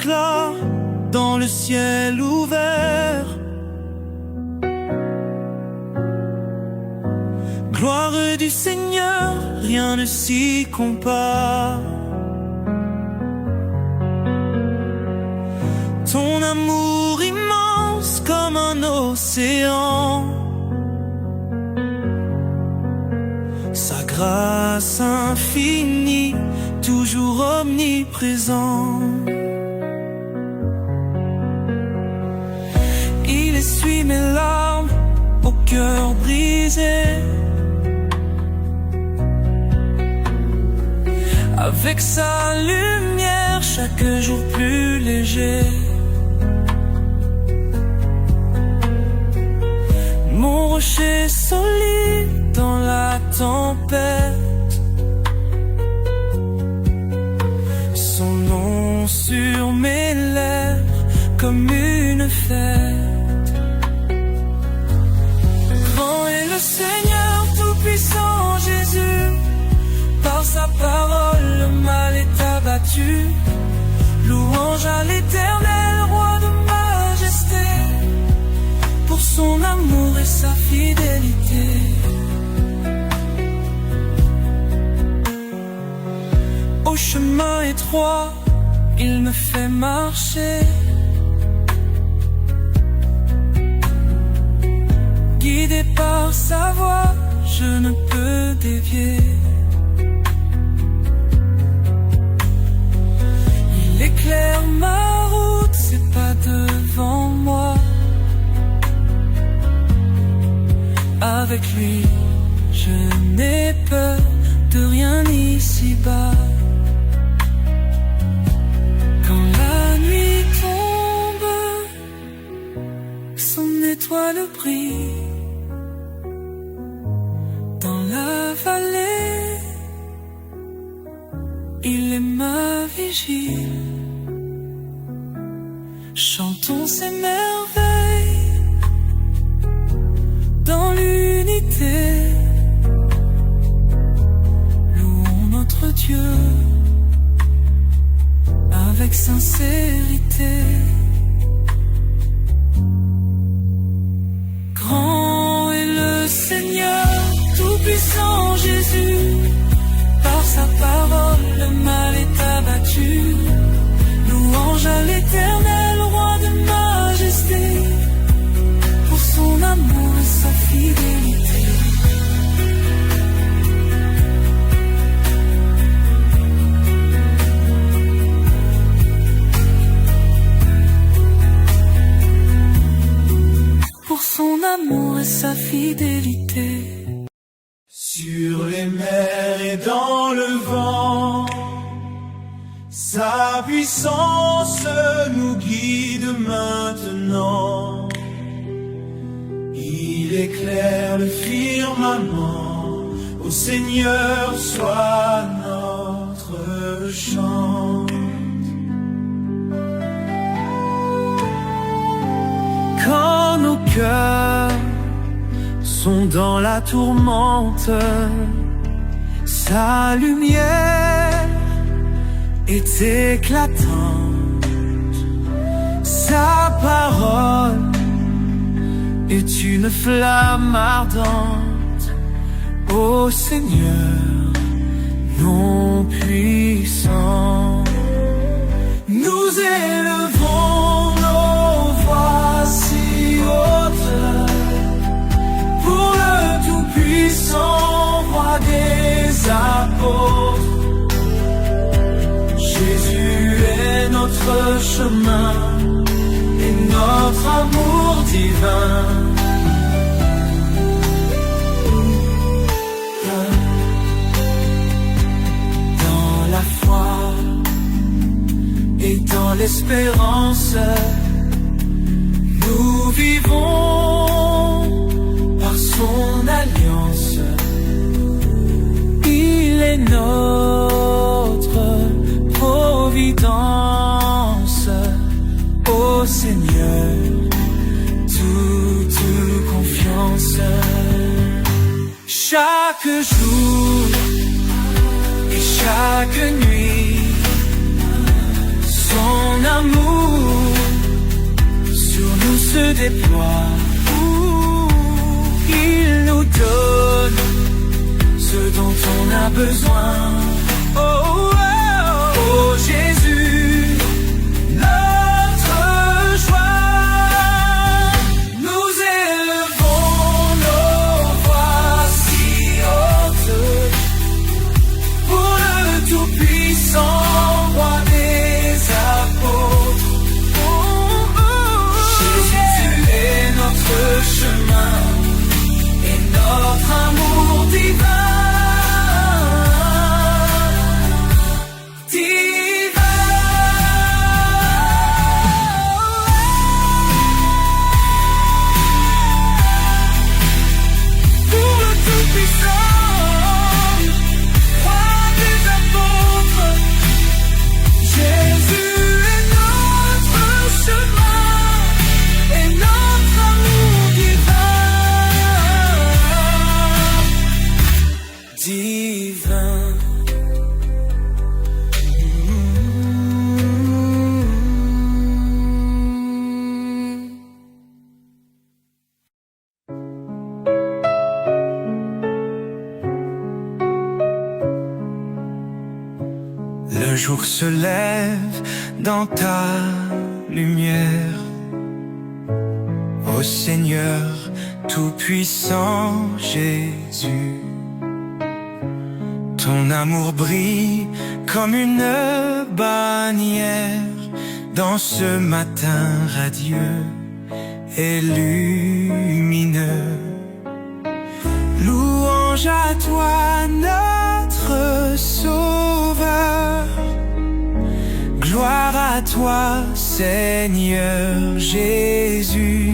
éclat dans le ciel ouvert. Gloire du Seigneur, rien ne s'y compare. Ton amour immense comme un océan, sa grâce infinie, toujours omniprésent. Il essuie mes larmes au cœur brisé. Avec sa lumière, chaque jour plus léger. Mon rocher solide dans la tempête, son nom sur mes lèvres comme une fête. Grand est le Seigneur tout-puissant Jésus, par sa parole le mal est abattu. Louange à l'Éternel, roi de majesté, pour son amour et sa fidélité. Au chemin étroit, il me fait marcher. Guidé par sa voix, je ne peux dévier. Il éclaire ma route, c'est pas devant moi. Avec lui, je n'ai peur de rien ici-bas. Quand la nuit tombe, son étoile brille. Dans la vallée, il est ma vigile. Chantons ses merveilles dans l'unité. Louons notre Dieu avec sincérité. Grand est le Seigneur, tout-puissant Jésus, par sa parole le mal est abattu. Louange à l'Éternel, roi de majesté, pour son amour et sa fidélité. Pour son amour et sa fidélité. Sur les mers et dans le vent, sa puissance nous guide maintenant. Il éclaire le firmament, ô Seigneur, sois notre chant. Quand nos cœurs sont dans la tourmente, sa lumière est éclatante. Sa parole est une flamme ardente. Ô Seigneur, non puissant, nous élevons nos voix si hautes pour le tout-puissant roi des apôtres. Jésus est notre chemin et notre amour divin. Dans la foi et dans l'espérance, nous vivons par son alliance. Il est notre providence. Ô Seigneur, toute confiance. Chaque jour et chaque nuit, son amour se déploie. Il nous donne ce dont on a besoin. Oh, oh, oh, oh Jésus, notre joie. Nous élevons nos voix si hautes pour le Tout-Puissant, Roi des apôtres. Oh, oh, oh, Jésus est notre chemin et notre amour divin. Le jour se lève dans ta lumière, ô Seigneur Tout-Puissant Jésus. Ton amour brille comme une bannière dans ce matin radieux et lumineux. Louange à toi notre Sauveur, gloire à toi Seigneur Jésus.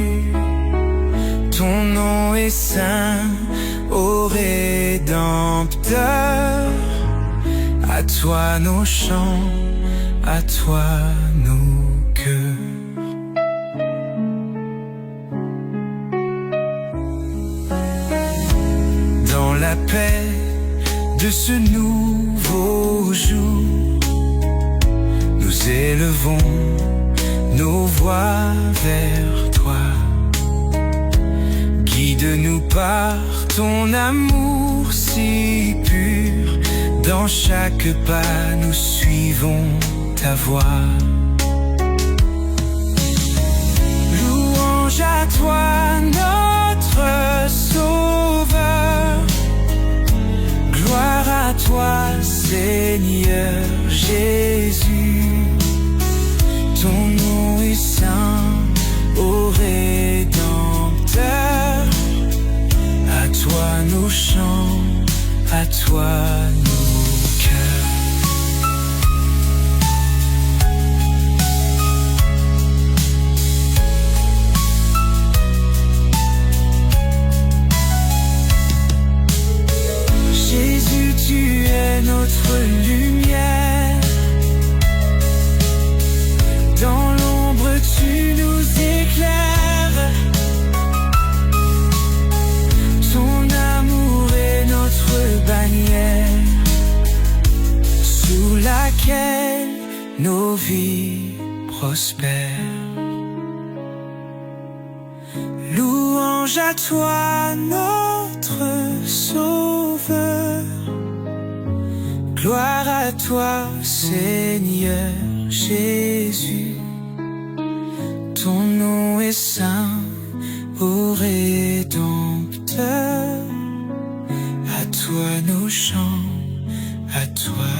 Ton nom est saint, ô Rédempteur. À toi nos chants, à toi nos cœurs. Dans la paix de ce nouveau jour, nous élevons nos voix vers toi. Guide-nous par ton amour si pur. Dans chaque pas, nous suivons ta voix. Louange à toi, notre Sauveur. Gloire à toi, Seigneur Jésus. Ton nom est saint, ô Rédempteur. À toi nos chants, à toi nos cœurs. Jésus, tu es notre lumière. Dans l'ombre, tu nous éclaires. Ton amour est notre bannière, sous laquelle nos vies prospèrent. Louange à toi, notre Sauveur. Gloire à toi, Seigneur Jésus. Ton nom est saint, ô Rédempteur. À toi nos chants, à toi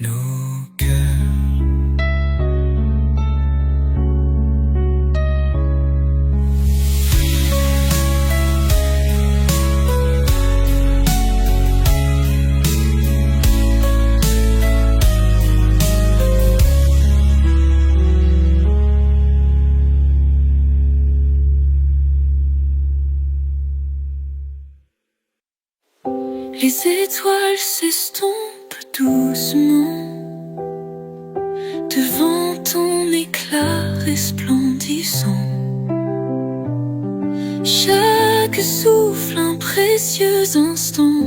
nos cœurs. Les étoiles s'estompent doucement devant ton éclat resplendissant. Chaque souffle un précieux instant.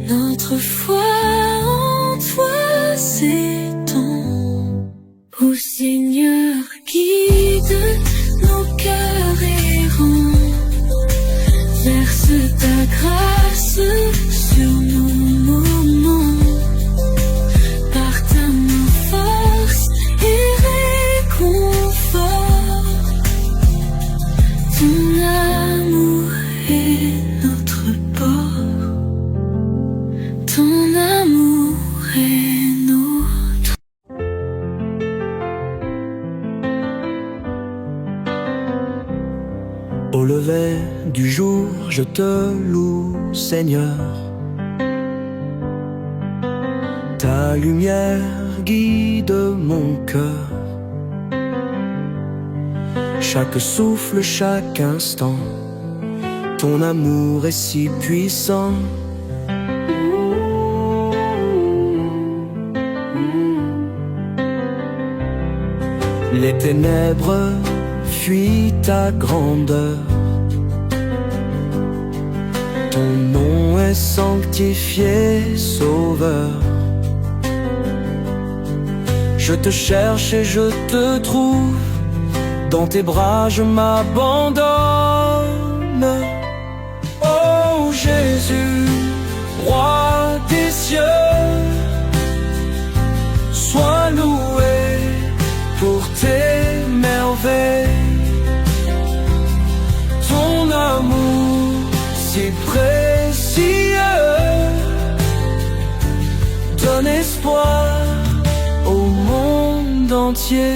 Notre foi en toi s'étend. Ô Seigneur, est notre port. Ton amour est notre. Au lever du jour, je te loue, Seigneur. Ta lumière guide mon cœur. Chaque souffle, chaque instant, ton amour est si puissant. Les ténèbres fuient ta grandeur. Ton nom est sanctifié, Sauveur. Je te cherche et je te trouve. Dans tes bras je m'abandonne. Oh Jésus, roi des cieux, sois loué pour tes merveilles. Ton amour si précieux donne espoir au monde entier.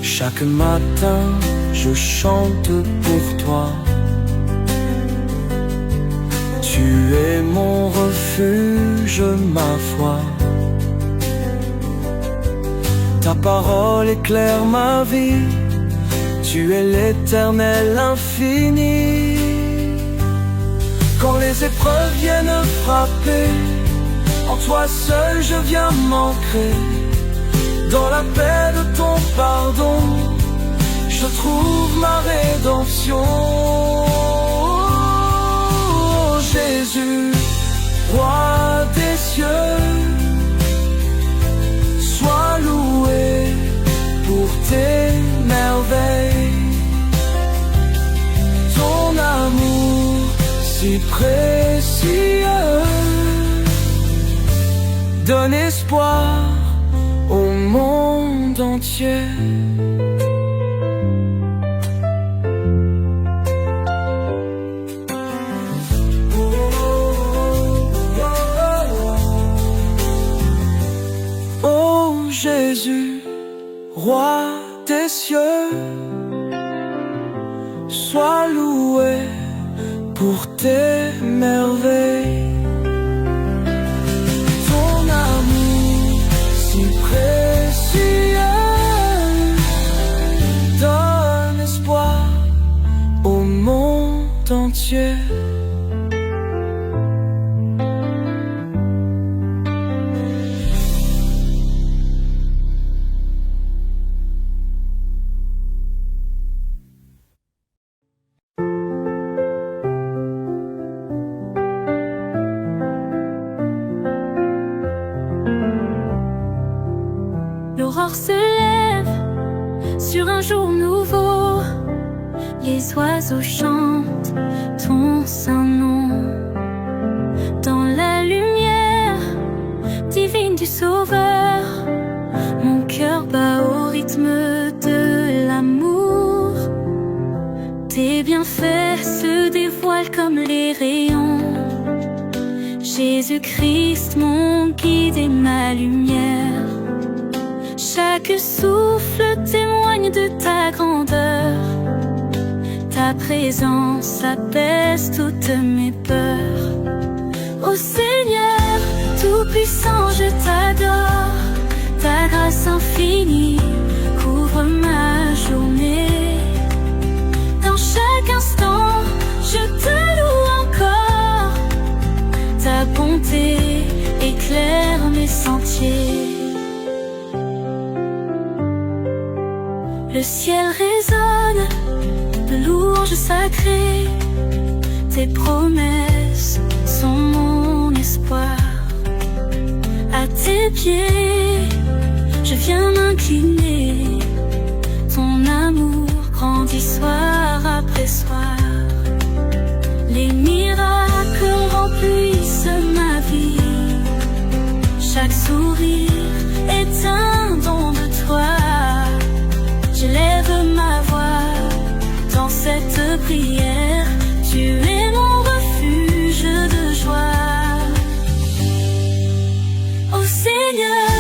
Chaque matin, je chante pour toi. Tu es mon refuge, ma foi. Ta parole éclaire ma vie. Tu es l'Éternel infini. Quand les épreuves viennent frapper, en toi seul je viens m'ancrer. Dans la paix de ton pardon, je trouve ma rédemption. Oh, Jésus, roi des cieux, sois loué pour tes merveilles. Ton amour si précieux donne espoir au monde entier. Oh Jésus, roi des cieux, sois loué pour tes merveilles. Donne espoir au monde entier. L'aurore se lève sur un jour nouveau. Les oiseaux chantent ton saint nom. Dans la lumière divine du Sauveur, mon cœur bat au rythme de l'amour. Tes bienfaits se dévoilent comme les rayons. Jésus-Christ, mon guide et ma lumière. Chaque souffle témoigne de ta grandeur. Ta présence apaise toutes mes peurs. Ô Seigneur, tout-puissant, je t'adore. Ta grâce infinie couvre ma journée. Dans chaque instant, je te loue encore. Ta bonté éclaire mes sentiers. Le ciel résonne de louanges sacrées. Tes promesses sont mon espoir. À tes pieds, je viens m'incliner. Ton amour grandit soir après soir. Les miracles remplissent ma vie. Chaque sourire est un don de toi. prière, tu es mon refuge de joie. Ô Seigneur,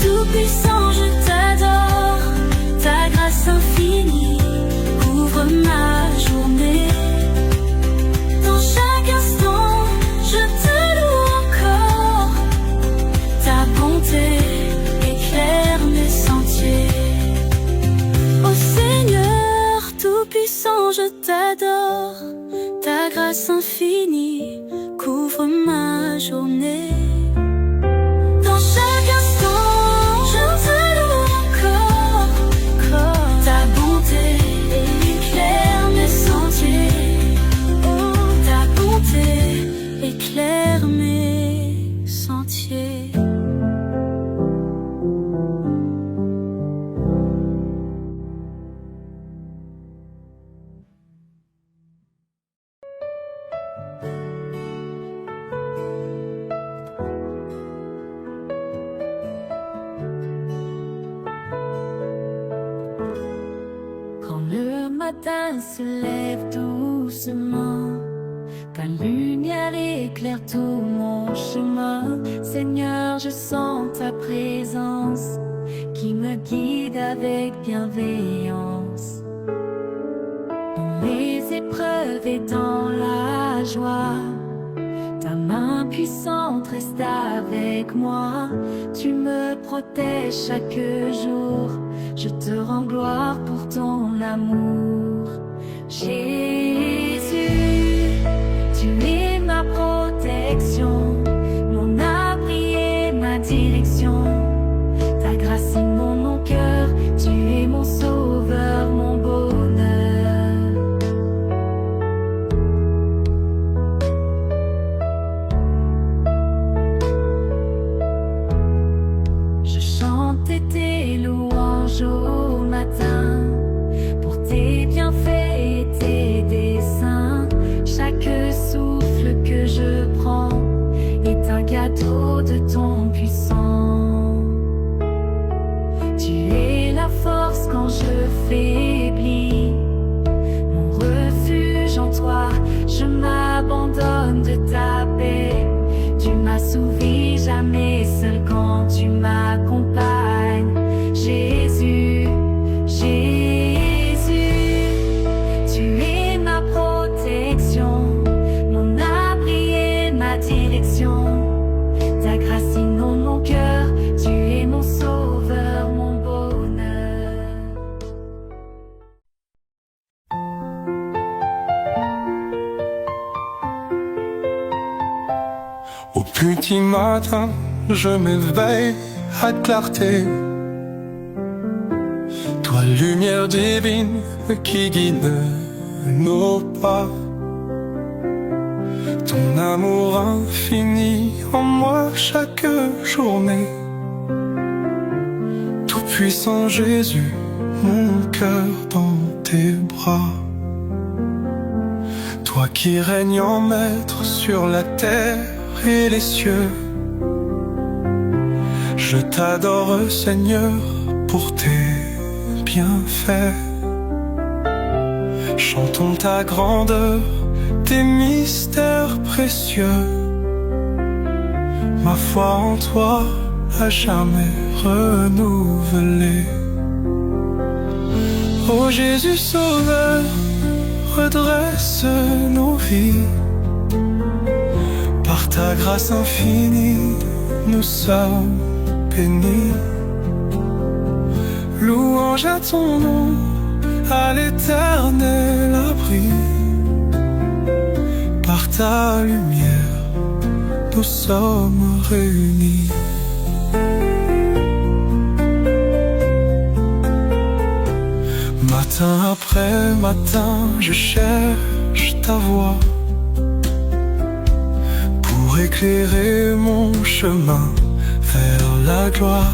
Tout-Puissant, je t'adore, ta grâce infinie couvre ma journée. Dans chaque instant, je te loue encore, ta bonté éclaire mes sentiers. Ô Seigneur, Tout-Puissant, je t'adore, ta grâce infinie couvre ma journée. Dans chaque instant, je te loue encore, ta bonté éclaire mes sentiers. Oh, ta bonté éclaire mes sentiers. Quand le matin se lève doucement, ta lumière éclaire tout mon chemin. Seigneur, je sens ta présence qui me guide avec bienveillance. Dans les épreuves et dans la joie, ta main puissante reste avec moi. Tu me protèges chaque jour, je te rends gloire pour ton amour. Jésus, tu es ma protection, mon abri et ma direction. Ta grâce inonde mon cœur, tu es mon sauveur, mon bonheur. Je chantais tes louanges au matin, pour tes bienfaits et tes desseins. Chaque souffle que je prends est un cadeau de ton puissant. Tu es la force quand je faiblis, mon refuge en toi, je m'abandonne de ta paix. Tu m'assouvis jamais seul quand tu m'accompagnes. Jésus, Jésus, tu es ma protection, mon abri et ma direction. Ta grâce inonde mon cœur, tu es mon sauveur, mon bonheur. Au petit matin, je m'éveille à clarté. Toi, lumière divine qui guide nos pas. Ton amour infini en moi chaque journée. Tout-Puissant Jésus, mon cœur dans tes bras. Toi qui règnes en maître sur la terre et les cieux, je t'adore Seigneur pour tes bienfaits. Chantons ta grandeur, tes mystères précieux. Ma foi en toi à jamais renouvelée. Ô Jésus Sauveur, redresse nos vies. Par ta grâce infinie, nous sommes bénis. Louange à ton nom, à l'éternel abri. Par ta lumière, nous sommes réunis. Matin après matin, je cherche ta voix pour éclairer mon chemin vers la gloire.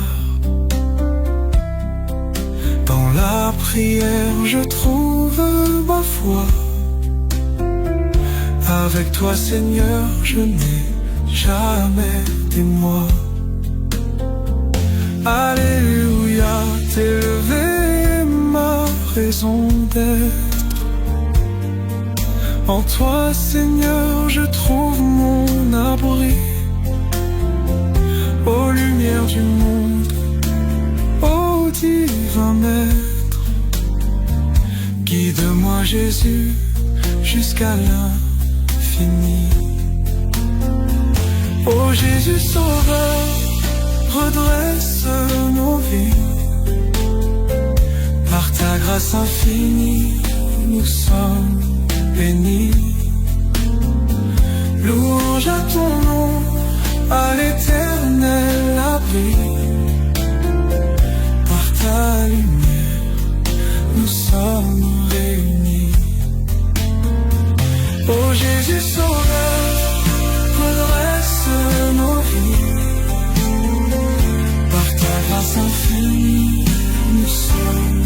Dans la prière, je trouve ma foi. Avec toi, Seigneur, je n'ai jamais d'émoi. Alléluia, t'élever ma raison d'être. En toi, Seigneur, je trouve mon abri. Ô lumière du monde, ô divin Maître, guide-moi Jésus jusqu'à l'infini. Ô Jésus Sauveur, redresse nos vies. Par ta grâce infinie, nous sommes bénis. Louange à ton nom, à l'éternel abri. Par ta lumière, nous sommes réunis. Ô Jésus Sauveur, redresse nos vies. Par ta grâce infinie, nous sommes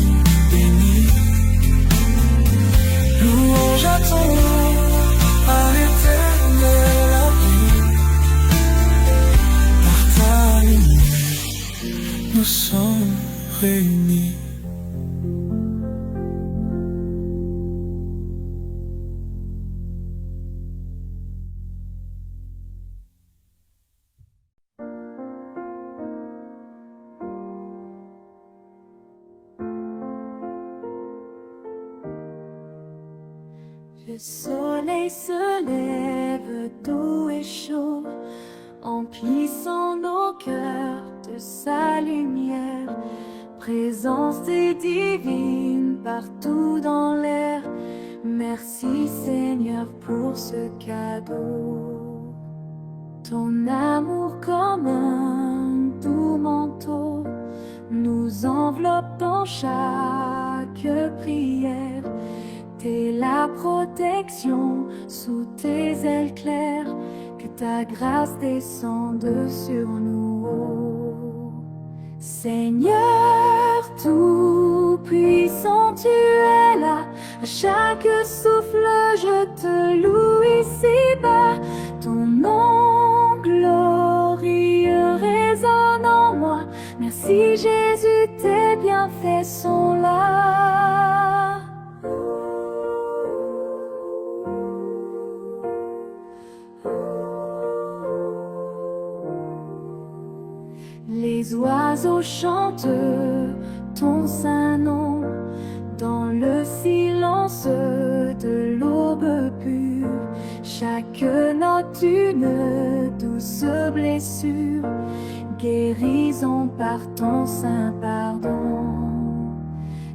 bénis. Louange à ton nom, à l'éternel abri. Par ta lumière, nous sommes réunis. Le soleil se lève doux et chaud, emplissant nos cœurs de sa lumière. Présence des divines partout dans l'air. Merci Seigneur pour ce cadeau. Ton amour comme un doux manteau nous enveloppe dans chaque prière. T'es la protection sous tes ailes claires, que ta grâce descende sur nous. Seigneur tout-puissant, tu es là, à chaque souffle je te loue ici-bas. Ton nom glorieux résonne en moi. Merci Jésus, tes bienfaits sont là. Les oiseaux chantent ton saint nom dans le silence de l'aube pure. Chaque note une douce blessure, guérison par ton saint pardon.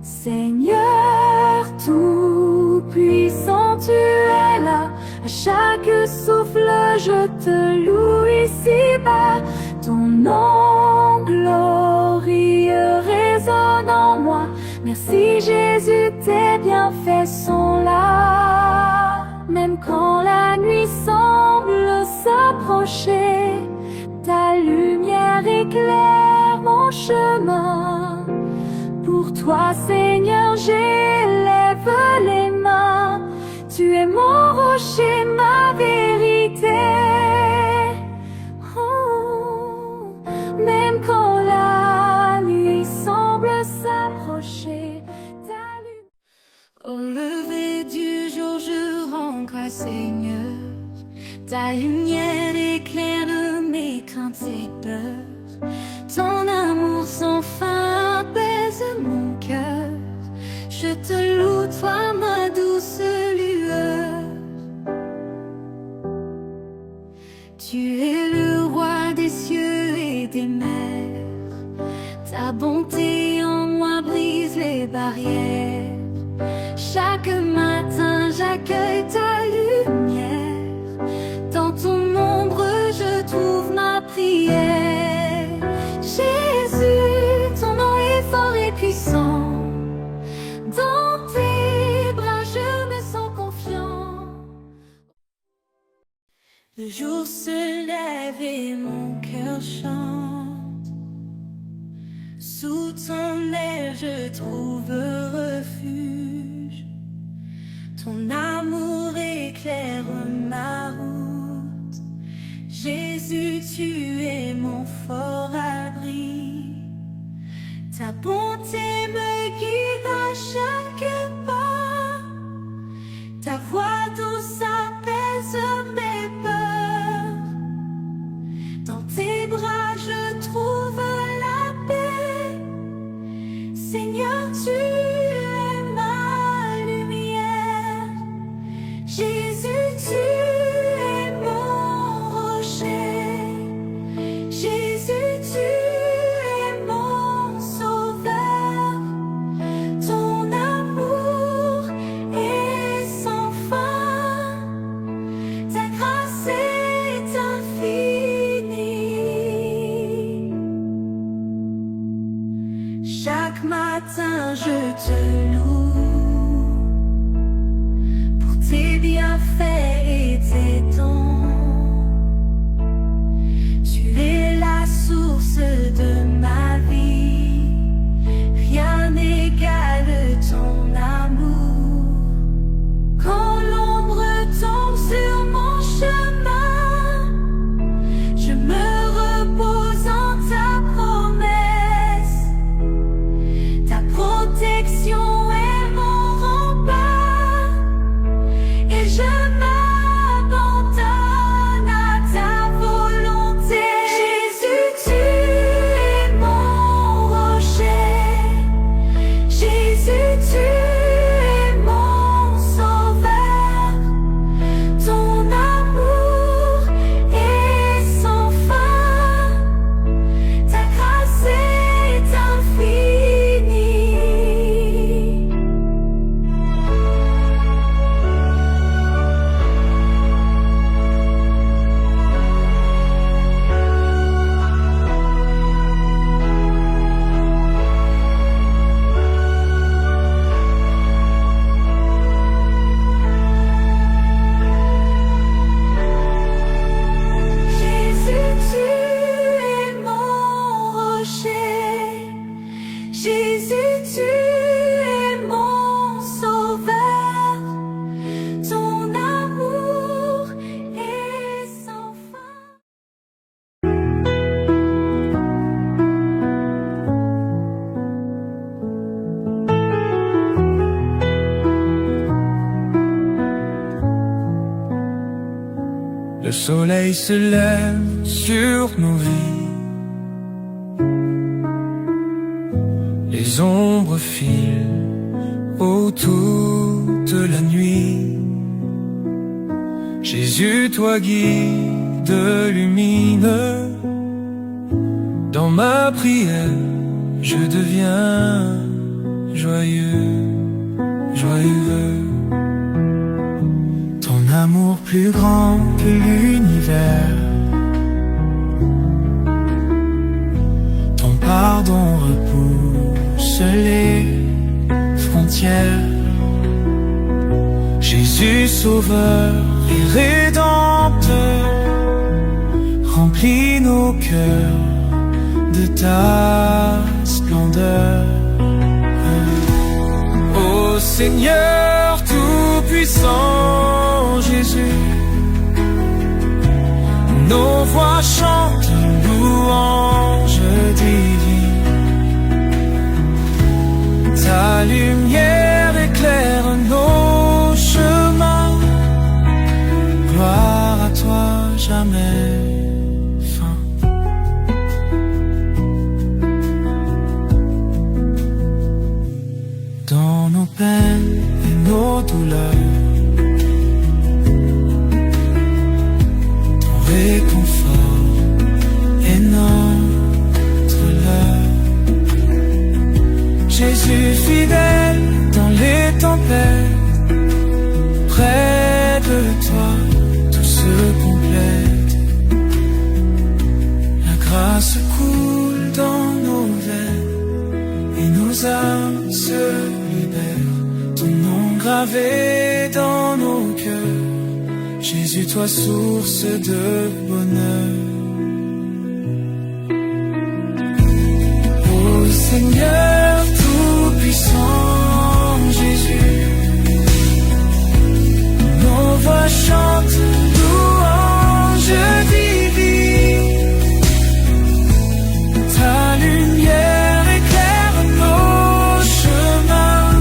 Seigneur tout-puissant, tu es là, à chaque souffle je te loue ici-bas. Ton nom glorieux résonne en moi. Merci Jésus, tes bienfaits sont là. Même quand la nuit semble s'approcher, ta lumière éclaire mon chemin. Pour toi Seigneur, j'élève les mains. Tu es mon rocher, ma vérité. Même quand la nuit semble s'approcher, ta lumière. Au lever du jour, je rends grâce Seigneur. Ta lumière éclaire mes craintes et peurs. Ton amour sans fin apaise mon cœur. Je te loue, toi ma douce lueur. Tu es le roi des cieux et des mers. Ta bonté en moi brise les barrières. Chaque matin j'accueille ta lumière. Dans ton ombre je trouve ma prière. Jésus, ton nom est fort et puissant. Dans tes bras je me sens confiant. Le jour se lève et mon cœur chante. Sous ton aile je trouve refuge. Ton amour éclaire ma route. Jésus, tu es mon fort abri. Ta bonté me guide à chaque pas. Ta voix douce Chaque matin je te loue pour tes bienfaits et tes dons. Tu es la source de ma vie, rien n'égale ton amour. Quand l'ombre tombe sur mon chemin, je me repose en ta promesse. Ta protection est mon rempart et je m'abandonne à ta volonté. Jésus, tu es mon rocher. Jésus, tu es mon sauveur. Ton amour est sans fin. Ta grâce est infinie. Jésus, tu es mon rocher. Jésus, tu es mon sauveur. Ton amour est sans fin. Le soleil se lève sur nos vies, les ombres filent autour de la nuit. Jésus, toi guide lumineux, dans ma prière je deviens joyeux, joyeux. Ton amour plus grand que l'univers, ton pardon repousse les frontières. Jésus sauveur et rédempteur, remplis nos cœurs de ta splendeur. Ô Seigneur tout-puissant Jésus, nos voix chantent louange divine. Ta lumière éclaire nos chemins, gloire à toi jamais fin. Dans nos peines et nos douleurs, ton réconfort est notre leurre. Jésus fidèle dans les tempêtes, près de toi tout se complète. La grâce coule dans nos veines et nos âmes se libèrent. Ton nom gravé dans nos cœurs, Jésus, toi source de bonheur. Ô Seigneur tout-puissant Jésus, nos voix chantent louange divine. Ta lumière éclaire nos chemins,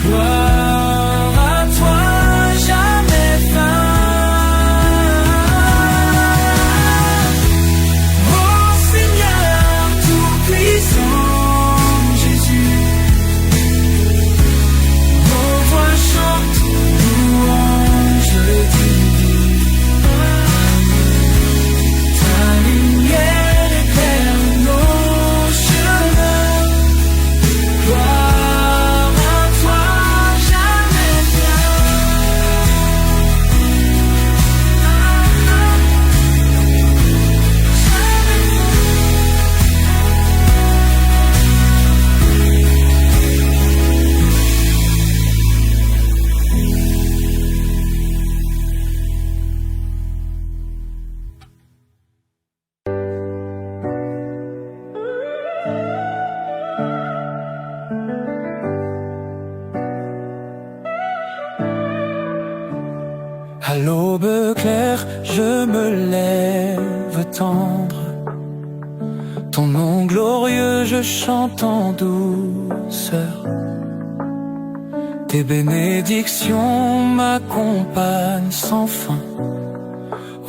gloire à toi jamais fin. Ô Seigneur tout-puissant je me lève tendre. Ton nom glorieux je chante en douceur. Tes bénédictions m'accompagnent sans fin.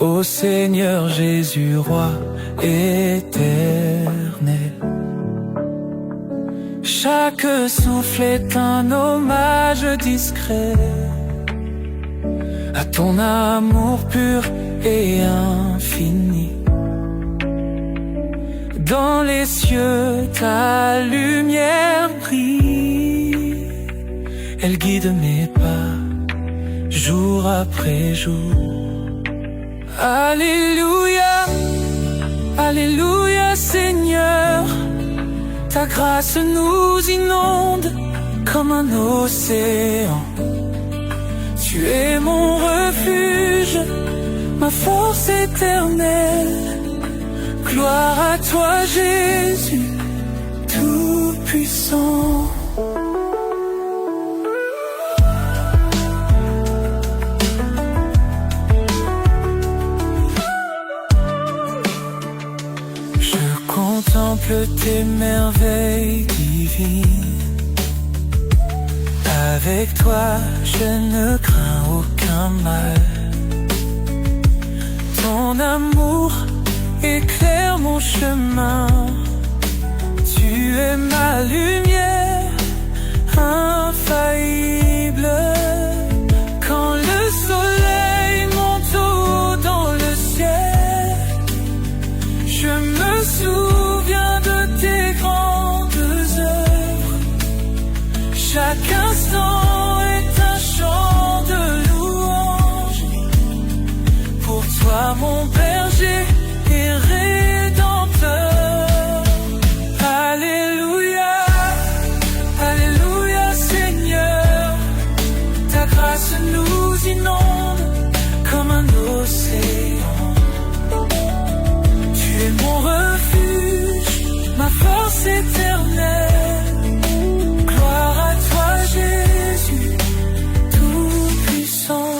Ô Seigneur Jésus, roi éternel. Chaque souffle est un hommage discret à ton amour pur et infini. Dans les cieux, ta lumière brille. Elle guide mes pas, jour après jour. Alléluia, Alléluia Seigneur. Ta grâce nous inonde comme un océan. Tu es mon refuge, ma force éternelle. Gloire à toi Jésus, tout-puissant. Je contemple tes merveilles divines. Avec toi, je ne crains aucun mal. Ton amour éclaire mon chemin. Tu es ma lumière infaillible. Quand le soleil monte haut dans le ciel, je me souviens de tes grandes œuvres. Chaque instant est un chant de louange. Pour toi mon berger et rédempteur. Alléluia, Alléluia Seigneur. Ta grâce nous inonde comme un océan. Tu es mon refuge, ma force éternelle. Gloire à toi Jésus, tout-puissant.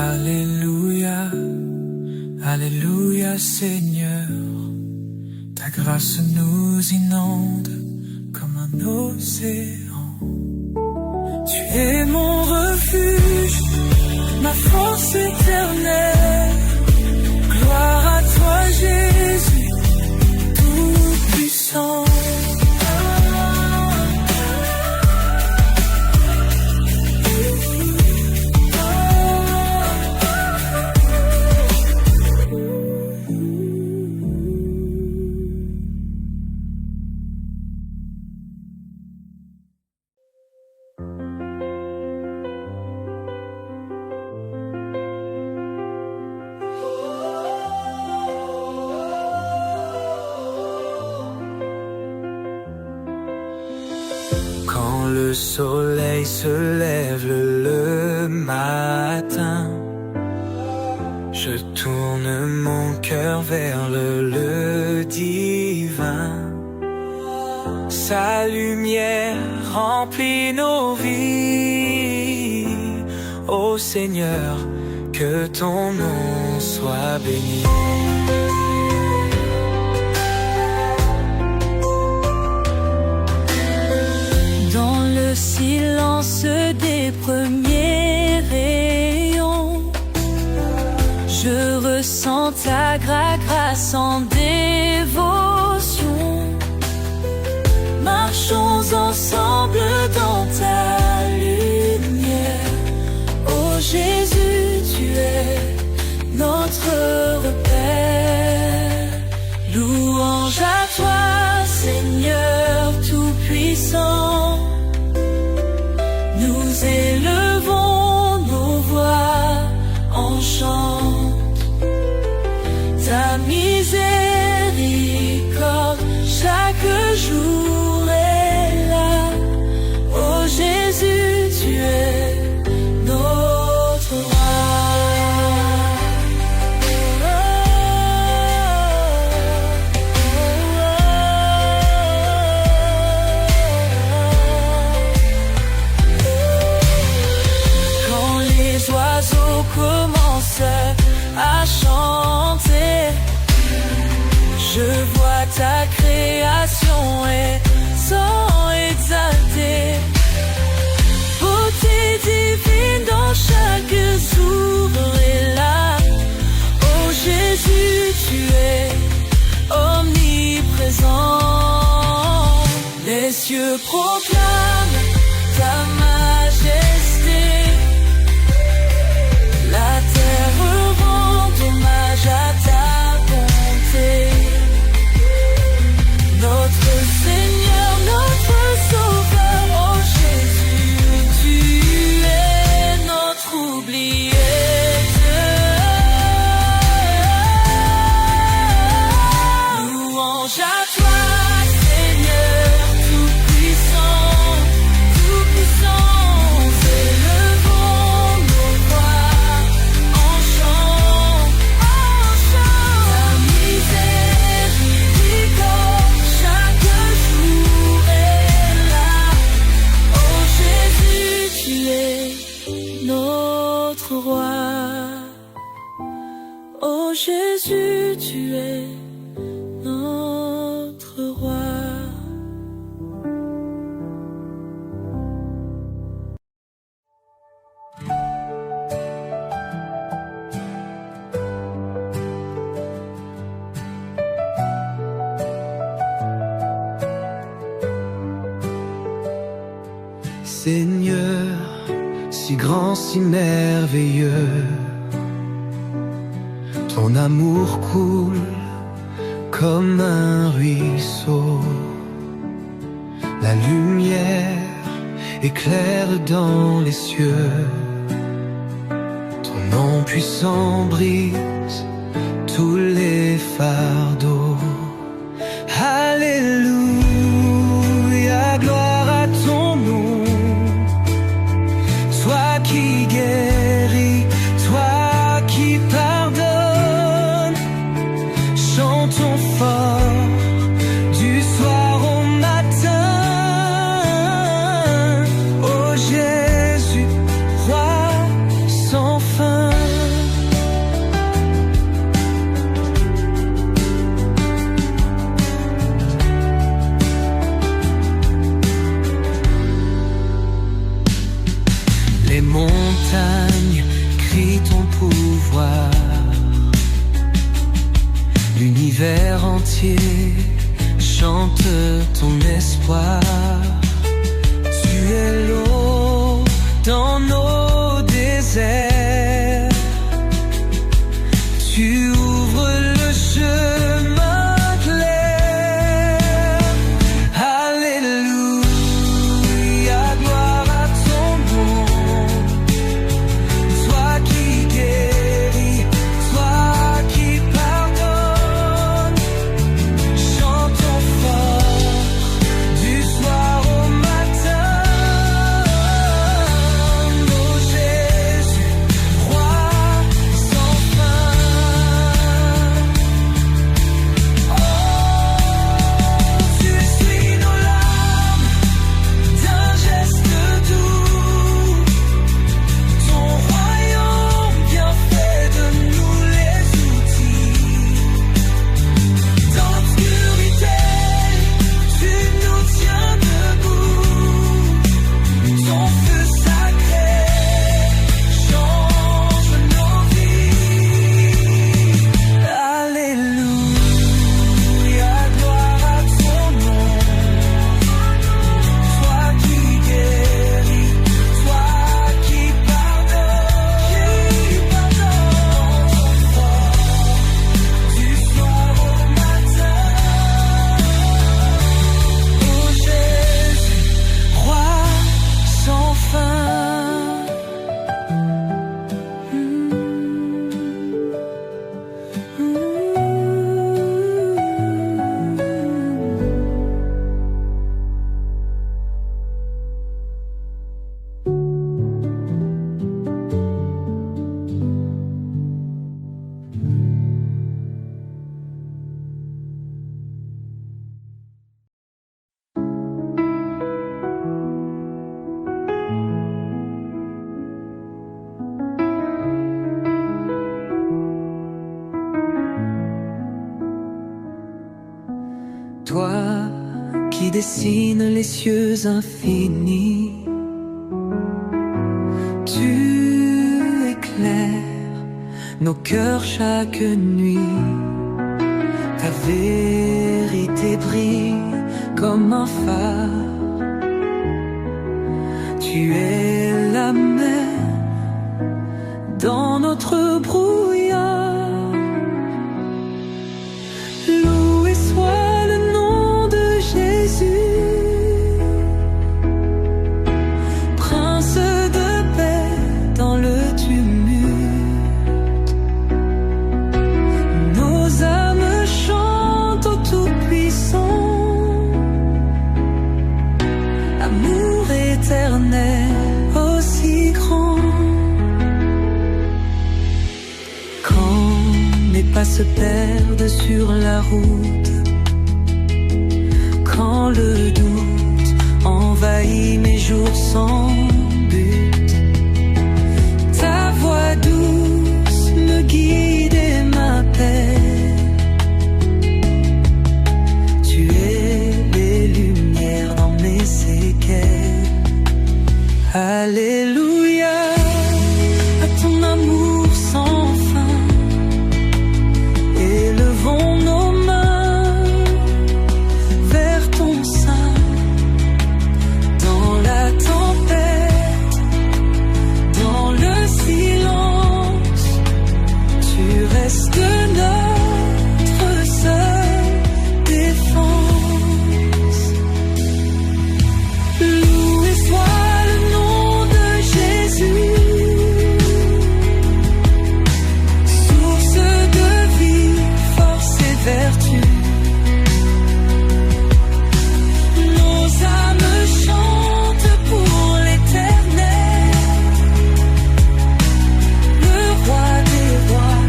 Alléluia, Alléluia Seigneur. Ta grâce nous inonde comme un océan. Tu es mon refuge, ma force éternelle. Gloire à toi Jésus, tout-puissant. Quand le soleil se lève le matin, je tourne mon cœur vers le divin. Sa lumière remplit nos vies. Ô Seigneur, que ton nom soit béni. Silence des premiers rayons, je ressens ta grâce en dévotion. Marchons ensemble dans ta lumière. Oh Jésus, tu es notre repère. Louange à toi, Seigneur tout-puissant. Nous élevons nos voix en chant. Ta miséricorde chaque oiseaux commencent à chanter. Je vois ta création et sans exalter. Beauté divine dans chaque sourire est là. Oh Jésus, tu es omniprésent. Les cieux proclament ta majesté. La terre rend hommage à ta bonté. Notre Seigneur, notre Sauveur, oh Jésus, tu es notre oublié. Louange à toi, Seigneur, tout-puissant, tout-puissant. Élevons nos voix en chant, ta miséricorde chaque jour est là. Oh Jésus, tu es notre roi. Oh Jésus, tu es notre roi. Seigneur, si grand, si merveilleux, ton amour coule comme un ruisseau. La lumière éclaire dans les cieux. Ton nom puissant brise tous les fardeaux. Alléluia, gloire à ton nom. Toi qui guéris, toi qui pardonnes, chantons fort du soir au matin. Oh Jésus, roi sans fin. Les montagnes crient ton pouvoir. L'univers entier chante ton espoir. Tu es l'eau dans nos déserts. Tu ouvres le chemin clair. Alléluia, gloire à ton nom. Toi qui guéris, toi qui pardonnes, chantons fort du soir au matin. Oh dessine les cieux infinis. Tu éclaires nos cœurs chaque nuit. Ta vérité brille comme un phare. Tu es la mer dans notre brouillard. Loué soit le nom de Jésus, Prince de paix dans le tumulte. Nos âmes chantent au Tout-Puissant, amour éternel aussi grand. Quand mes pas se perdent sur la route, quand le doute envahit mes jours sans but, ta voix douce me guide et m'appelle. Tu es les lumières dans mes séquelles. Alléluia à ton amour sans fin. Élevons nos mains vers ton sein. Dans la tempête, dans le silence, tu restes notre seule défense. Loué soit le nom de Jésus, source de vie, force et vertu. Nos âmes chantent pour l'éternel, le roi des rois,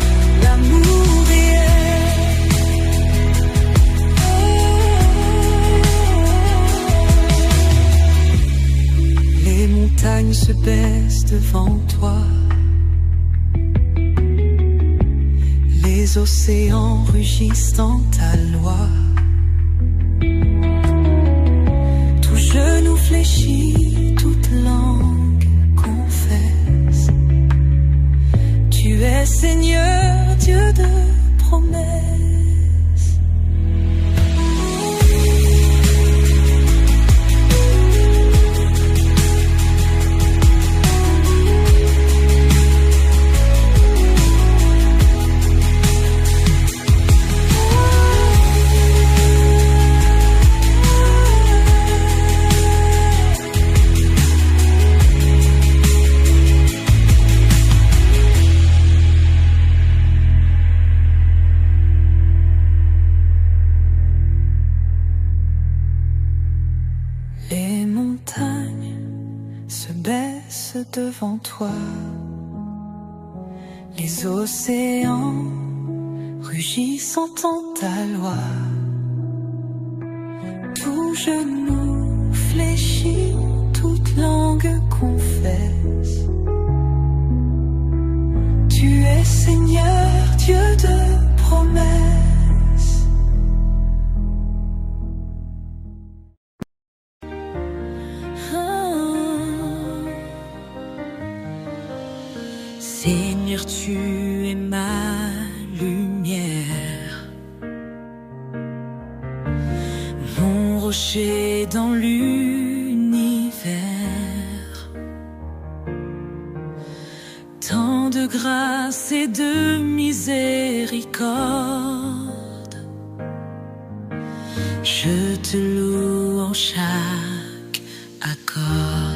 l'amour réel. Les montagnes se baissent devant toi, les océans rugissent dans ta loi. Tout genou fléchit, toute langue confesse. Tu es Seigneur, Dieu de promesses. Les montagnes se baissent devant toi, les océans rugissent en ta loi. Tout genou fléchit, toute langue confesse. Tu es Seigneur, Dieu de promesses. Seigneur, tu es ma lumière, mon rocher dans l'univers. Tant de grâce et de miséricorde, je te loue en chaque accord.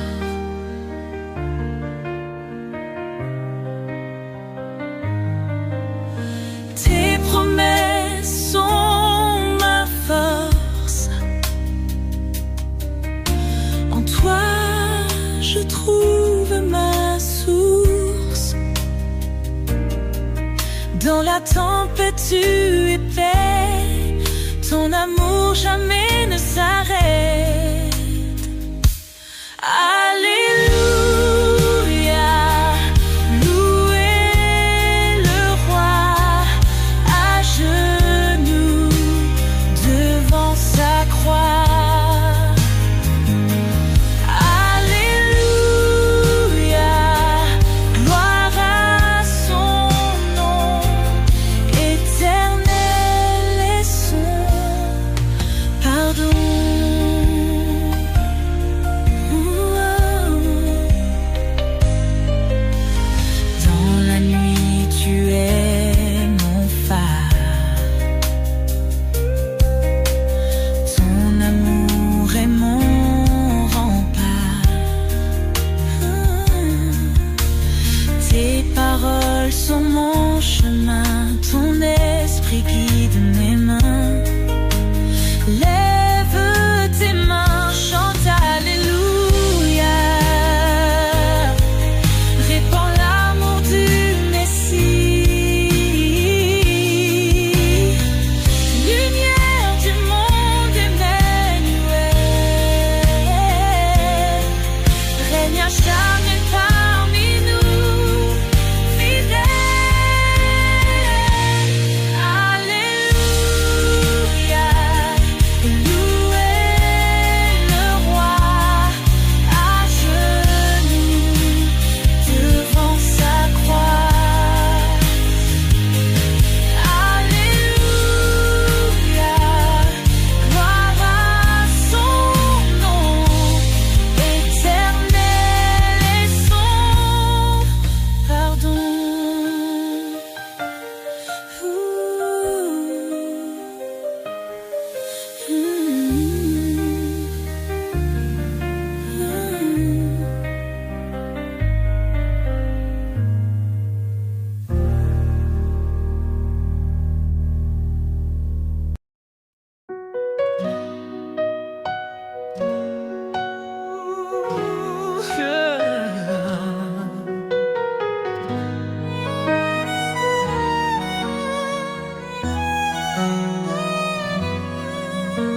Tes promesses sont ma force. En toi, je trouve ma source. Dans la tempête, tu es paix. Ton amour jamais ne s'arrête. Alléluia, louez le roi à genoux devant sa croix. Tes paroles sont mon chemin, ton esprit guide mes mains. Lève tes mains, chante Alléluia. Répands l'amour du Messie. Lumière du monde, Emmanuel. Règne à jamais parmi nous, fidèle. Alléluia. Louez le roi à genoux devant sa croix. Alléluia. Gloire à son nom éternel et son pardon.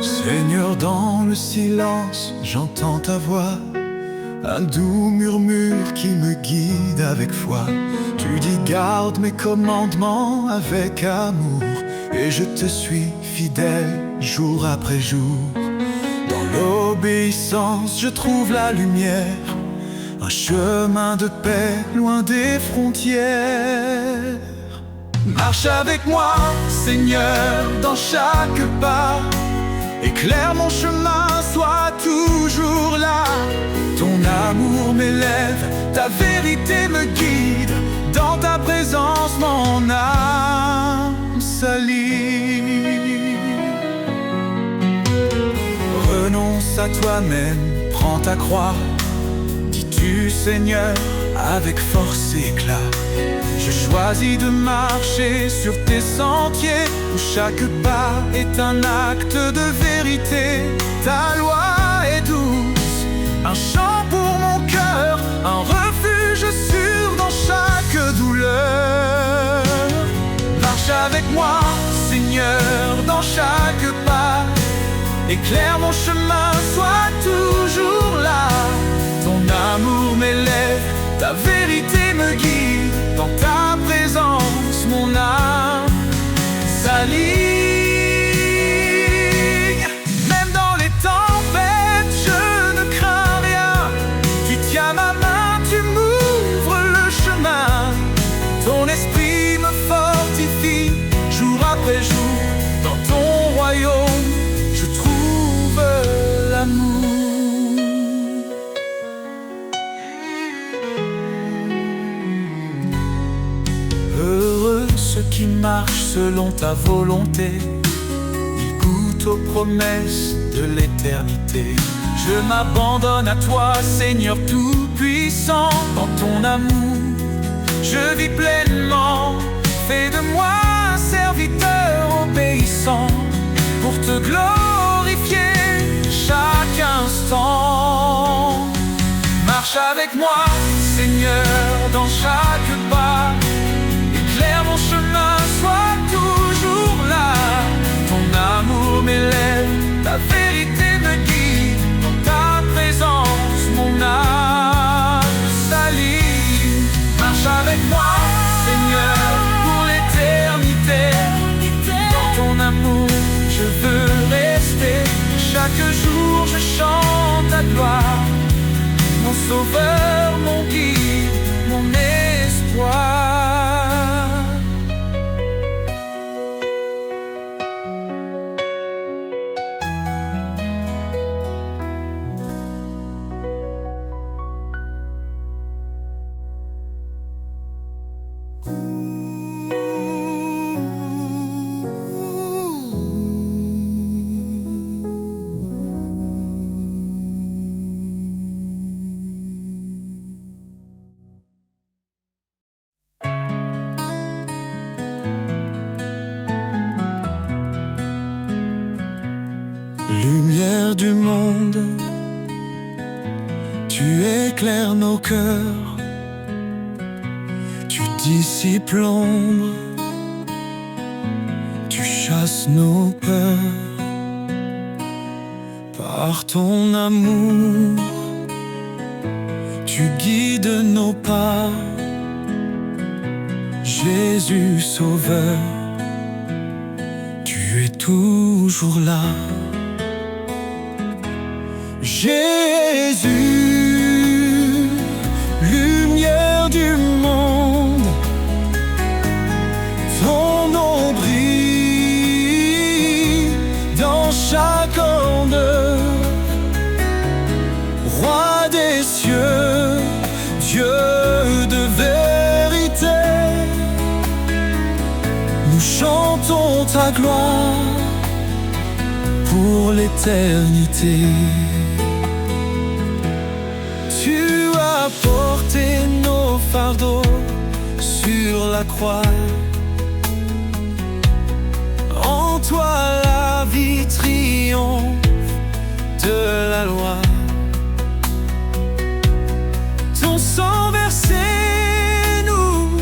Seigneur, dans le silence, j'entends ta voix, un doux murmure qui me guide avec foi. Tu dis garde mes commandements avec amour, et je te suis fidèle jour après jour. Dans l'obéissance, je trouve la lumière, un chemin de paix loin des frontières. Marche avec moi, Seigneur, dans chaque pas. Éclaire mon chemin, sois toujours là. Ton amour m'élève, ta vérité me guide. Dans ta présence, mon âme s'allie. Renonce à toi-même, prends ta croix. Dis-tu, Seigneur, avec force et éclat. Je choisis de marcher sur tes sentiers, où chaque pas est un acte de vérité. Ta loi est douce, un chant pour mon cœur, un refuge sûr dans chaque douleur. Marche avec moi, Seigneur, dans chaque pas. Éclaire mon chemin, sois toujours là. Ton amour m'élève, ta vérité me guide. Dans ta présence, mon âme s'aligne. Même dans les tempêtes, je ne crains rien. Tu tiens ma main, tu m'ouvres le chemin. Ton esprit me fortifie, jour après jour. Dans ton royaume, je trouve l'amour. Heureux ceux qui marchent selon ta volonté, ils goûtent aux promesses de l'éternité. Je m'abandonne à toi, Seigneur tout-puissant. Dans ton amour, je vis pleinement. Fais de moi un serviteur obéissant, pour te glorifier chaque instant. Marche avec moi, Seigneur, dans chaque pas. Éclaire mon chemin, sois toujours là. Ton amour m'élève, ta vérité me guide. Dans ta présence, mon âme s'allie. Marche avec moi, Seigneur, pour l'éternité. Dans ton amour, je veux rester. Chaque jour, je chante ta gloire. Mon sauveur, mon guide, mon espoir. lumière du monde, tu éclaires nos cœurs, tu dissipes l'ombre, tu chasses nos peurs. Par ton amour, tu guides nos pas, Jésus Sauveur, tu es toujours là. Jésus, lumière du monde, ton nom brille dans chaque onde. Roi des cieux, Dieu de vérité, nous chantons ta gloire pour l'éternité. Tu as porté nos fardeaux sur la croix. En toi la vie triomphe de la loi. Ton sang versé nous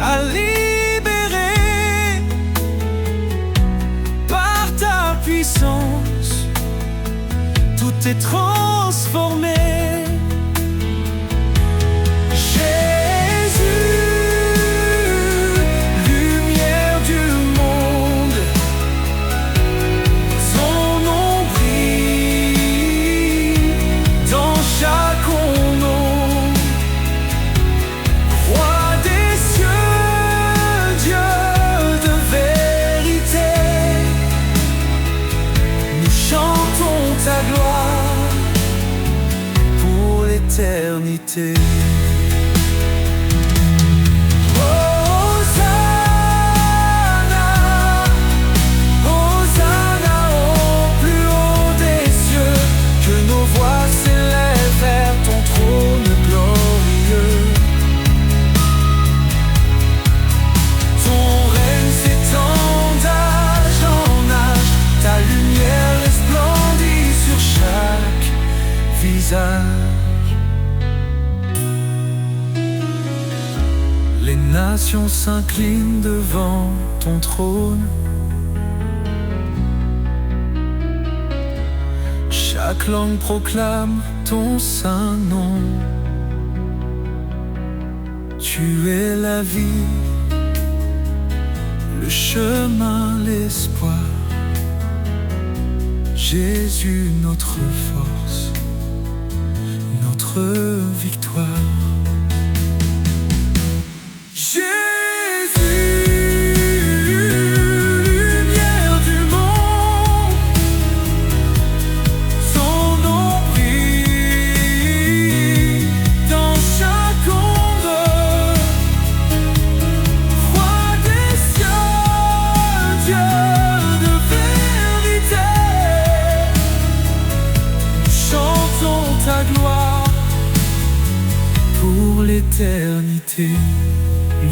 a libérés. Par ta puissance, tout est transformé. Ta gloire pour l'éternité. Hosanna, Hosanna au plus haut des cieux, que nos voix s'élèvent vers ton trône glorieux. Ton règne s'étend d'âge en âge, ta lumière resplendit sur chaque visage. Les nations s'inclinent devant ton trône. Chaque langue proclame ton saint nom. Tu es la vie, le chemin, l'espoir. Jésus, notre force, notre victoire. Ta gloire pour l'éternité.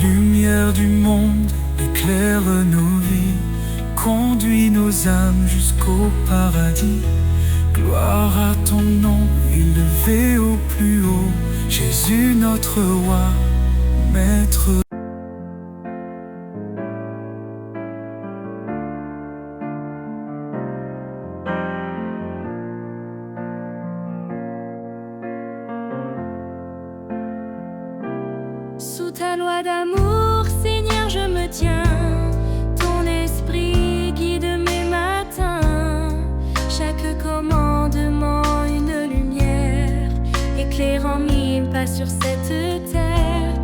Lumière du monde, éclaire nos vies, conduis nos âmes jusqu'au paradis. Gloire à ton nom, élevé au plus haut, Jésus notre roi, maître. Sous ta loi d'amour, Seigneur, je me tiens. Ton esprit guide mes matins. Chaque commandement, une lumière, éclairant mille pas sur cette terre.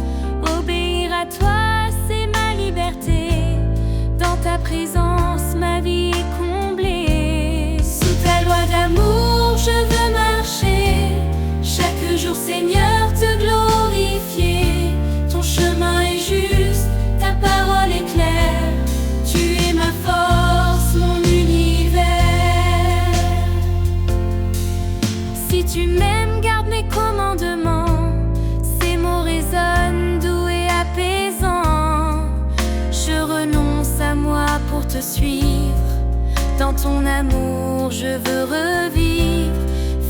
Obéir à toi, c'est ma liberté. Dans ta présence, ma vie est comblée. Sous ta loi d'amour, je veux marcher. Chaque jour, Seigneur, te glorifier. Ton chemin est juste, ta parole est claire. Tu es ma force, mon univers. Si tu m'aimes, garde mes commandements. Ces mots résonnent, doux et apaisants. Je renonce à moi pour te suivre. Dans ton amour je veux revivre.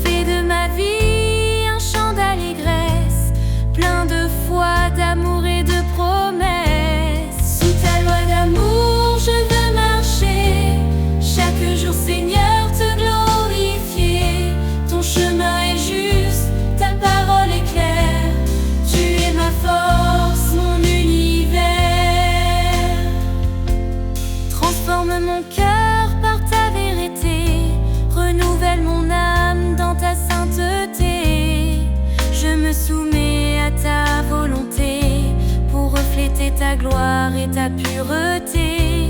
Fais de ma vie un chant d'allégresse, plein de foi, d'amour et de promesses. Sous ta loi d'amour je veux marcher, chaque jour Seigneur te glorifier. Ton chemin est juste, ta parole est claire, tu es ma force, mon univers. Transforme mon cœur par ta vérité, renouvelle mon âme dans ta sainteté. Je me soumets à ta volonté pour refléter ta gloire et ta pureté.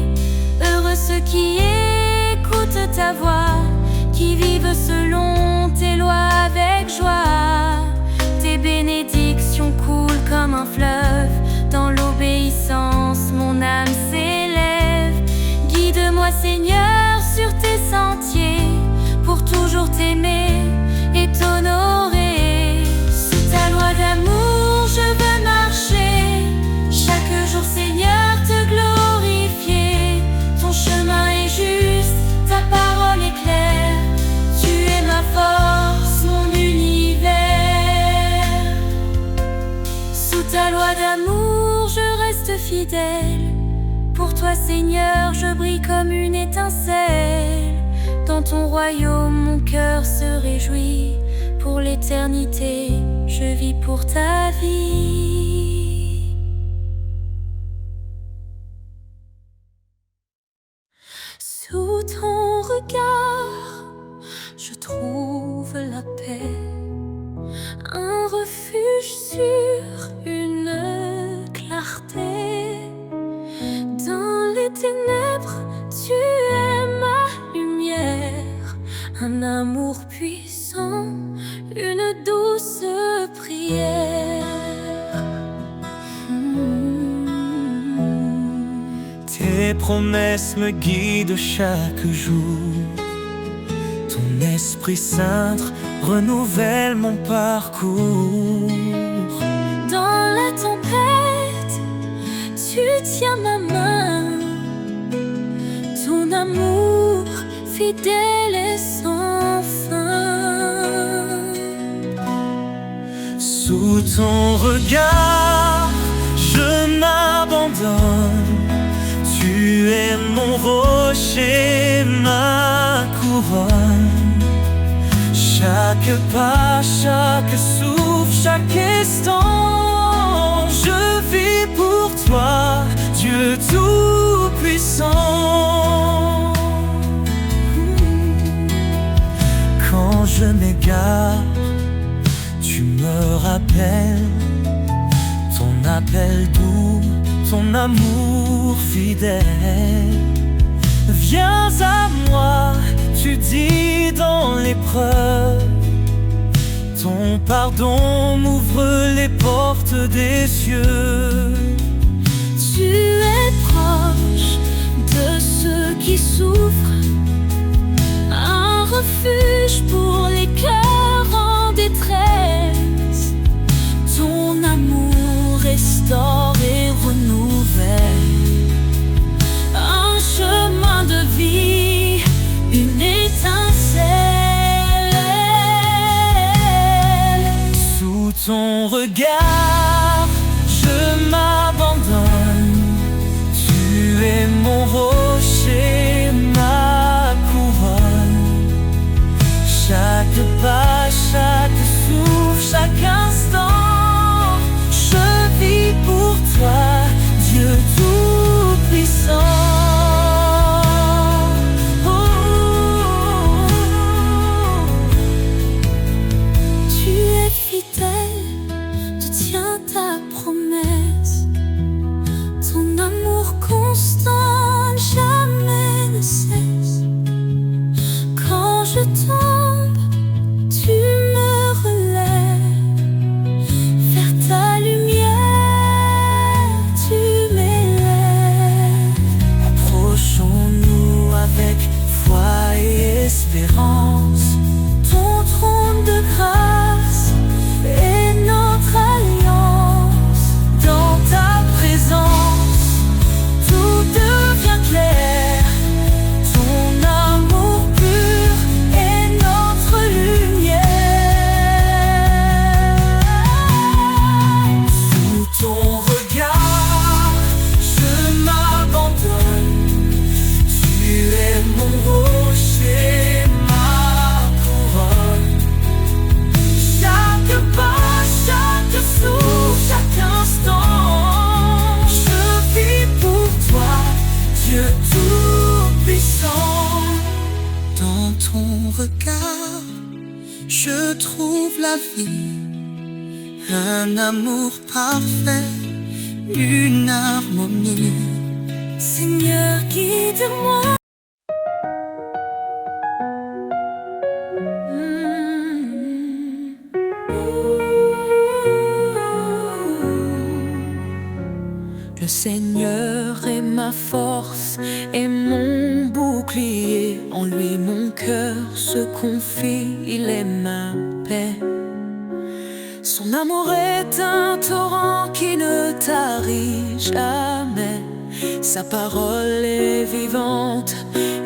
Heureux ceux qui écoutent ta voix, qui vivent selon tes lois avec joie. Tes bénédictions coulent comme un fleuve, dans l'obéissance mon âme s'élève. Guide-moi Seigneur sur tes sentiers, pour toujours t'aimer et t'honorer. Sous ta loi d'amour je veux marcher, chaque jour Seigneur te glorifier. Ton chemin est juste, ta parole est claire, tu es ma force, mon univers. Sous ta loi d'amour je reste fidèle, pour toi Seigneur je brille comme une étincelle. Dans ton royaume mon cœur se réjouit, pour l'éternité je vis pour ta vie. Sous ton regard je trouve la paix, un refuge sur une clarté. Dans les ténèbres tu es ma lumière, un amour puissant, une douce prière. Tes promesses me guident chaque jour. Ton Esprit Saint renouvelle mon parcours. Dans la tempête, tu tiens ma main. Ton amour fidèle et sans fin. Sous ton regard, je m'abandonne. Tu es mon rocher, ma couronne. Chaque pas, chaque souffle, chaque instant, je vis pour toi, Dieu tout-puissant. Quand je m'égare, tu me rappelles ton appel doux, ton amour fidèle. Viens à moi, tu dis dans l'épreuve, ton pardon m'ouvre les portes des cieux. Tu es proche de ceux qui souffrent, un refuge pour les cœurs en détresse. Ton amour restaure et renouvelle, un chemin de vie, une étincelle. Sous ton regard, je m'abandonne. Tu es mon rocher, ma couronne. Chaque pas, chaque souffle, chaque instant, je vis pour toi, Dieu tout-puissant. Tu es fidèle, tu la vie. Un amour parfait, une harmonie. Seigneur, guide-moi. Le Seigneur est ma force et mon bouclier. En lui mon cœur se confie, il est ma paix. Son amour est un torrent qui ne tarit jamais. Sa parole est vivante,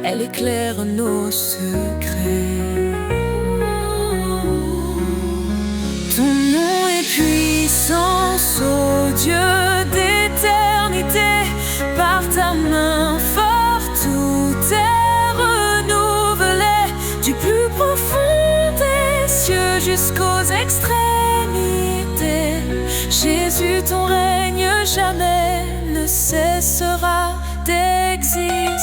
elle éclaire nos secrets. Ton nom est puissance, ô Dieu d'éternité. Par ta main forte, tout est renouvelé. Du plus profond des cieux jusqu'aux extrémités. Jésus, ton règne jamais ne cessera d'exister.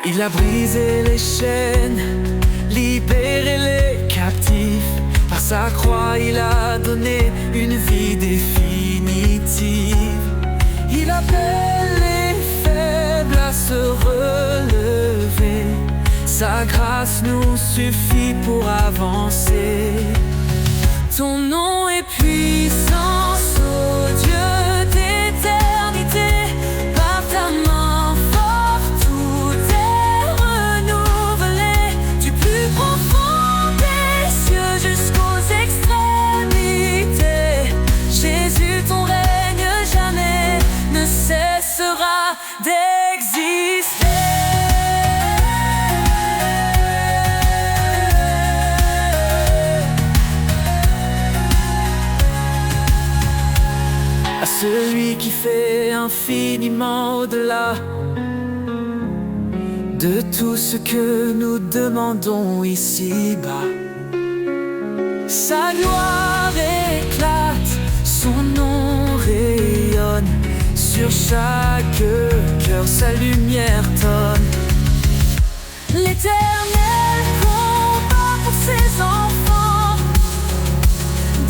Il a brisé les chaînes, libéré les captifs. Par sa croix, il a donné une vie définitive. Il appelle les faibles à se relever. Sa grâce nous suffit pour avancer. Ton nom est puissance, ô Dieu d'éternité. Par ta main forte, tout est renouvelé. Du plus profond des cieux jusqu'aux extrémités. Jésus, ton règne jamais ne cessera d'exister. À celui qui fait infiniment au-delà de tout ce que nous demandons ici-bas. Sa gloire éclate, son nom rayonne. Sur chaque cœur sa lumière tonne. L'Éternel combat pour ses enfants.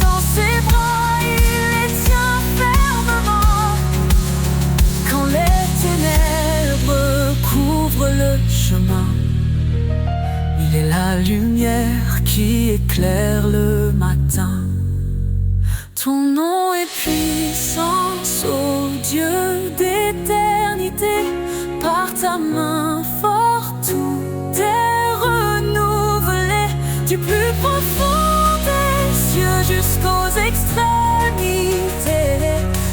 Dans ses bras il les tient fermement. Quand les ténèbres couvrent le chemin, Il est la lumière qui éclaire le matin. ton nom est puissance, ô Dieu d'éternité. Par ta main forte, tout est renouvelé. Du plus profond des cieux jusqu'aux extrémités.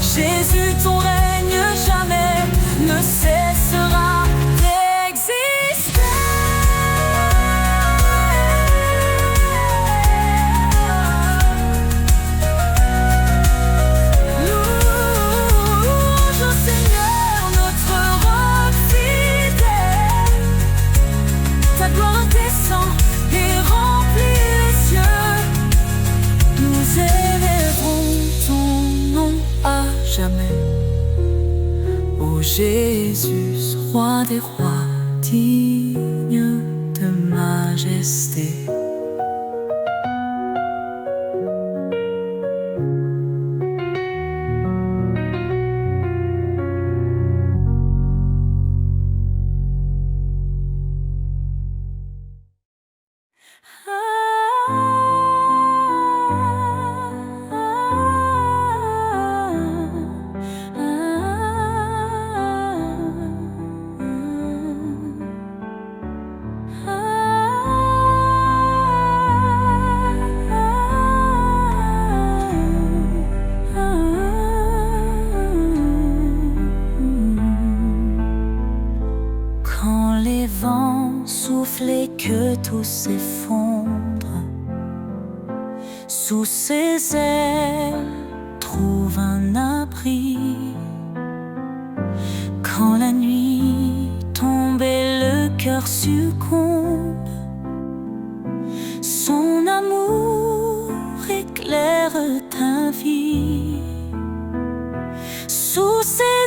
Jésus, ton règne jamais ne cessera d'exister. Louange au Seigneur, notre roc fidèle. Ta gloire descend et remplit les cieux. Nous élèverons ton nom à jamais. Ô Jésus, Roi des rois, digne de majesté. Quand les vents soufflent et que tout s'effondre, sous ses ailes trouve un abri. Quand la nuit tombe et le cœur succombe, son amour éclaire ta vie. Sous ses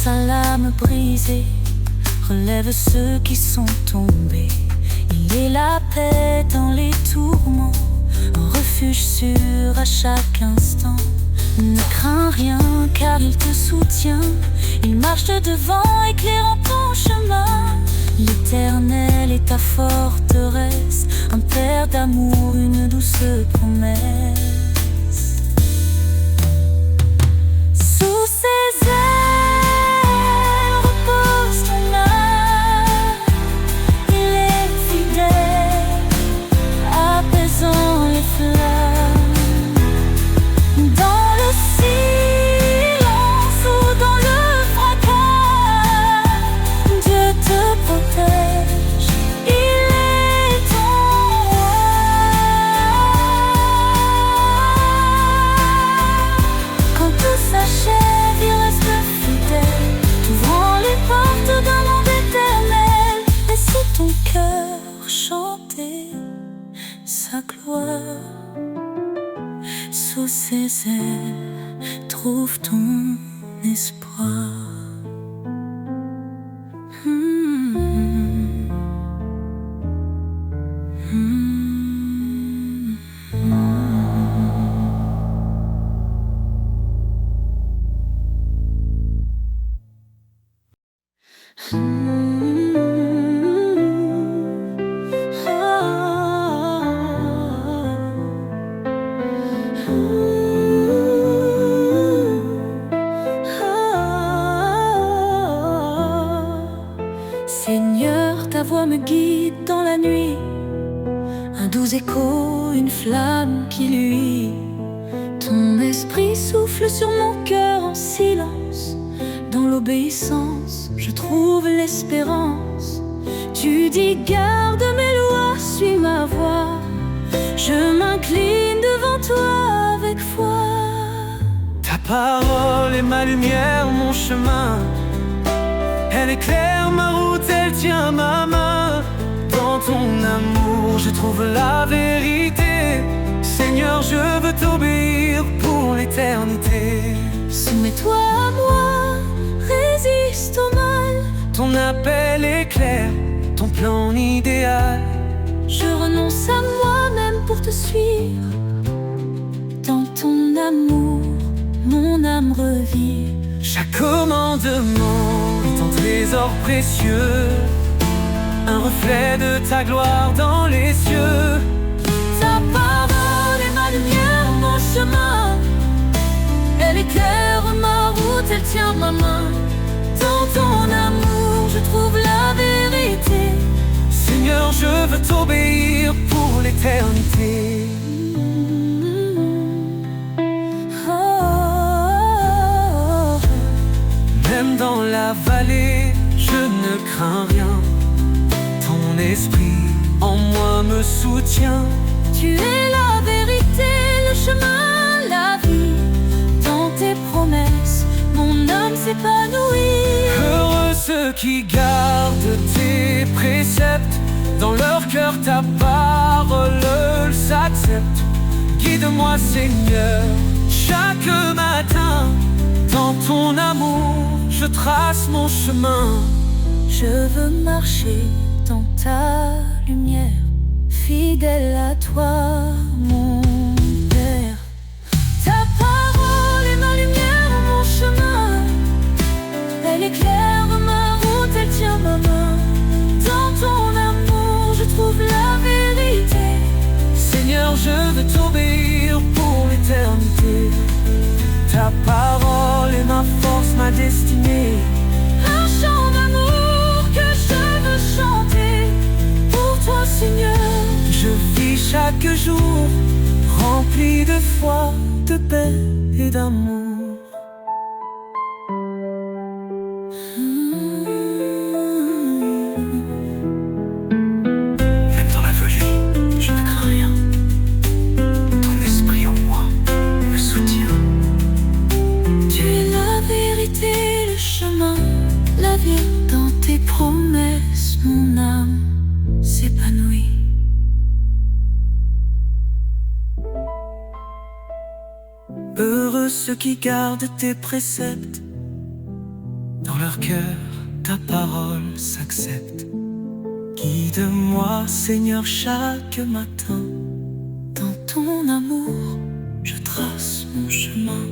à l'âme brisée, relève ceux qui sont tombés. Il est la paix dans les tourments, un refuge sûr à chaque instant. Ne crains rien car il te soutient, il marche devant éclairant ton chemin. L'Éternel est ta forteresse, un père d'amour, une douce promesse. Sous ses ailes repose ton âme, il est fidèle, apaisant les flammes. Dans le silence ou dans le fracas, Dieu te protège, il est ton roi. Quand tout s'achève, il reste fidèle, t'ouvrant les portes d'un monde éternel. Laisse ton cœur chanter sa gloire. Sous ses ailes, trouve ton espoir. Seigneur, ta voix me guide dans la nuit, un doux écho, une flamme qui luit. Ton esprit souffle sur mon cœur en silence. Dans l'obéissance, je trouve l'espérance. Tu dis garde mes lois, suis ma voix. Je m'incline devant toi avec foi. Ta parole est ma lumière, mon chemin. Elle éclaire ma route, elle tient ma main. Dans ton amour, je trouve la vérité. Seigneur, je veux t'obéir pour l'éternité. Soumets-toi à moi, résiste au mal. Ton appel est clair, ton plan idéal. Je renonce à moi-même pour te suivre. Dans ton amour, mon âme revit. Chaque commandement est un trésor précieux, un reflet de ta gloire dans les cieux. Ta parole est ma lumière, mon chemin. Elle éclaire ma route, elle tient ma main. Dans ton amour, je trouve la vérité. Seigneur, je veux t'obéir pour l'éternité. Même dans la vallée, je ne crains rien. Ton esprit en moi me soutient. Tu es la vérité, le chemin, la vie. Dans tes promesses, mon âme s'épanouit. Heureux ceux qui gardent tes préceptes. Dans leur cœur ta parole s'accepte. Guide-moi Seigneur, chaque matin. Dans ton amour, je trace mon chemin. Je veux marcher dans ta lumière, fidèle à toi, mon Père. Ta parole est ma lumière, mon chemin. Elle éclaire ma route, elle tient ma main. Dans ton amour, je trouve la vérité. Seigneur, je veux t'obéir pour l'éternité. Ta parole est ma force, ma destinée. Un chant d'amour que je veux chanter pour toi, Seigneur. Je vis chaque jour rempli de foi, de paix et d'amour. Même dans la folie, je ne crains rien. Ton esprit en moi me soutient. Tu es la vérité, le chemin, la vie. Dans tes promesses, mon âme s'épanouit. Heureux ceux qui gardent tes préceptes. Dans leur cœur, ta parole s'accepte. Guide-moi, Seigneur, chaque matin. Dans ton amour, je trace mon chemin.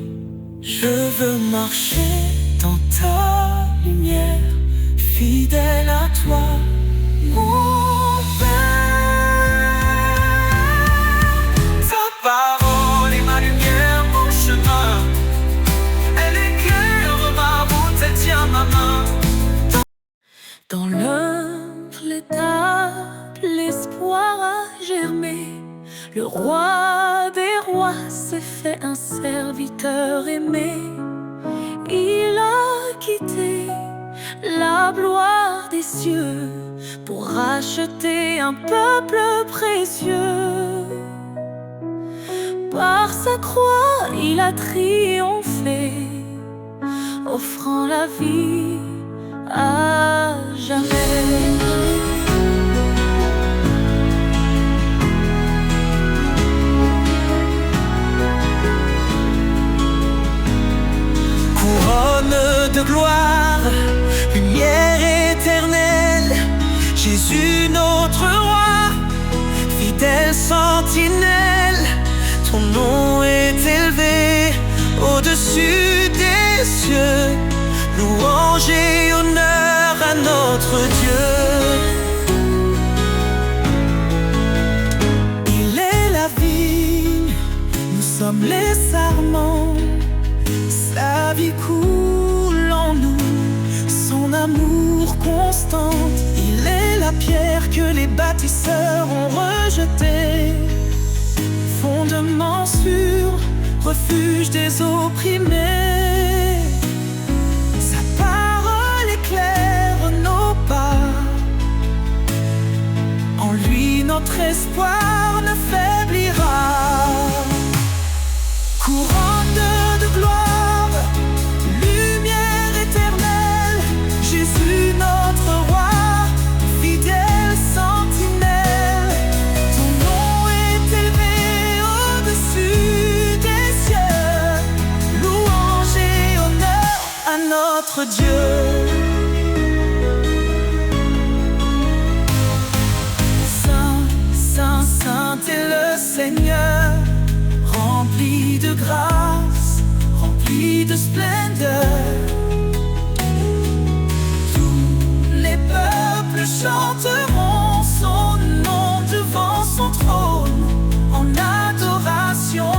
Je veux marcher dans ta lumière, fidèle à toi, mon Père. Ta parole est ma lumière, mon chemin. Elle éclaire ma route, elle tient ma main. Dans l'humble étape, l'espoir a germé. Le roi des rois s'est fait un serviteur aimé. Il a quitté la gloire des cieux pour racheter un peuple précieux. Par sa croix, il a triomphé, offrant la vie à jamais. Couronne de gloire, lumière éternelle, Jésus notre roi, fidèle sentinelle. Ton nom est élevé au-dessus des cieux, louange et honneur à notre Dieu. Il est la vigne, nous sommes les sarments. Sa vie coule en nous, son amour constant. Il est la pierre que les bâtisseurs ont rejetée, fondement sûr, refuge des opprimés. Sa parole éclaire nos pas, en lui notre espoir ne faiblira. Couronne de gloire, lumière éternelle, Jésus notre roi, fidèle sentinelle. Ton nom est élevé au-dessus des cieux, louange et honneur à notre Dieu. Saint, Saint, Saint est le Seigneur, rempli de grâce, rempli de splendeur. Tous les peuples chanteront son nom devant son trône en adoration.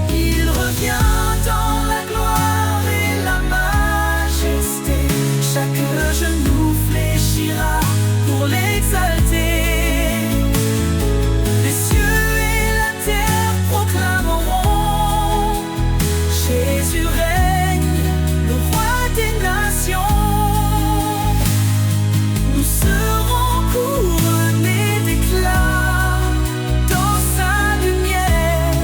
Il revient dans la gloire et la majesté, chaque genou fléchira pour l'exalter. Les cieux et la terre proclameront, Jésus règne, le roi des nations. Nous serons couronnés d'éclat dans sa lumière,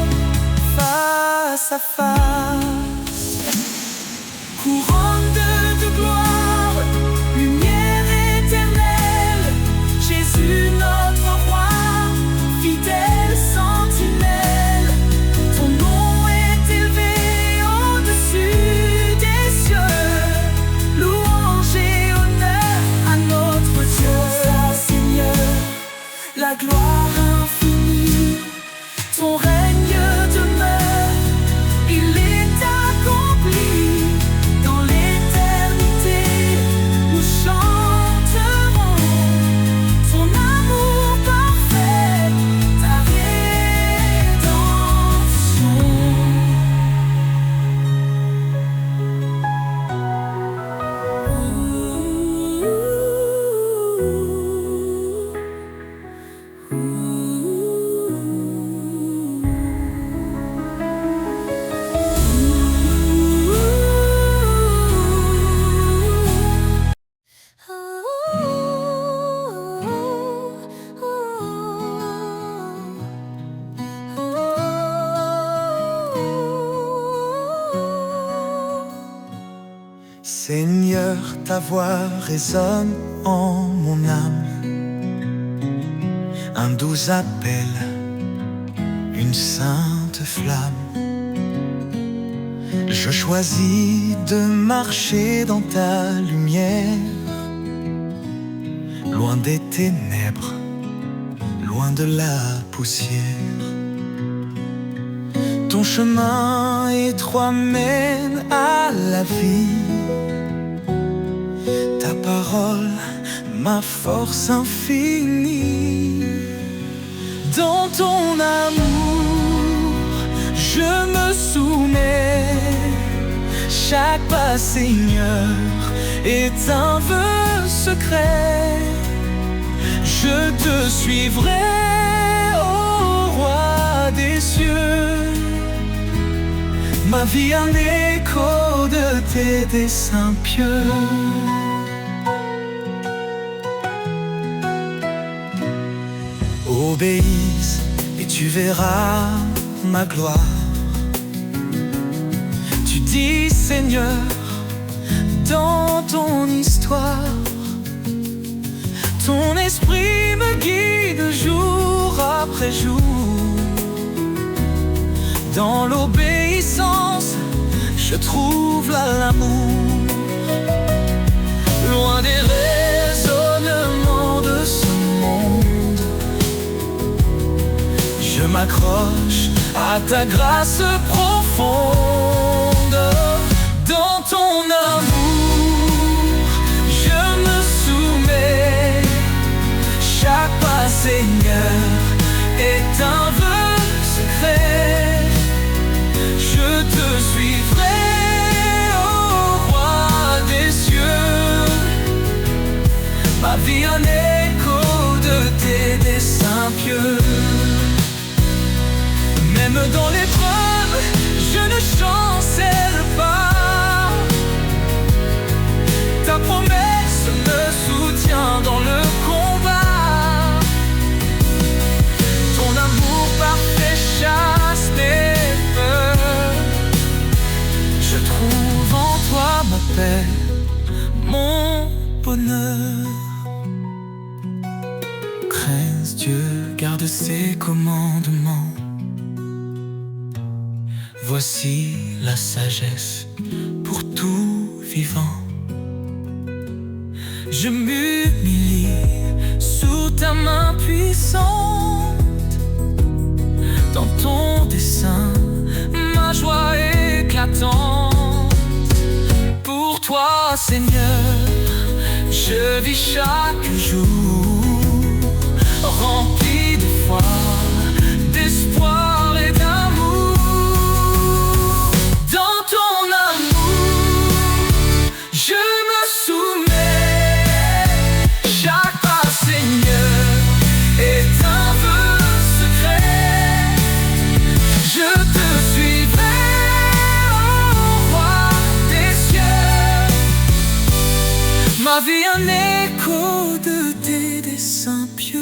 face à face. Couronne de gloire, lumière éternelle, Jésus notre roi, fidèle sentinelle. Ton nom est élevé au-dessus des cieux, louange et honneur à notre Dieu. Seigneur, la gloire infinie, ton règne demeure, il est accompli dans l'éternité. Nous chanterons ton amour parfait, ta rédemption. Seigneur, ta voix résonne en mon âme, un doux appel, une sainte flamme. Je choisis de marcher dans ta lumière, loin des ténèbres, loin de la poussière. Ton chemin étroit mène à la vie. Ta parole, ma force infinie. Dans ton amour, je me soumets. Chaque pas, Seigneur, est un vœu secret. Je te suivrai, ô roi des cieux. Ma vie un écho de tes desseins pieux. Obéisse et tu verras ma gloire. Tu dis, Seigneur, dans ton histoire, ton esprit me guide jour après jour. Dans l'obéissance, je trouve l'amour. Loin des raisonnements de ce monde, je m'accroche à ta grâce profonde. Dans ton amour, je me soumets. Chaque pas, Seigneur, est un vœu secret. Je te suivrai, ô roi des cieux. Ma vie un écho de tes desseins pieux. Même dans l'épreuve, je ne chancelle pas. Ta promesse me soutient dans le combat. Ton amour parfait chasse mes peurs. Je trouve en toi ma paix, mon bonheur. Crains Dieu, garde ses commandements. Voici la sagesse pour tout vivant. Je m'humilie sous ta main puissante. Dans ton dessein, ma joie éclatante. Pour toi, Seigneur, je vis chaque jour, rempli de foi, d'espoir et d'amour. Dans ton amour, je me soumets. Chaque pas, Seigneur, est un vœu secret. Je te suivrai, ô roi des cieux. Ma vie un écho de tes desseins pieux.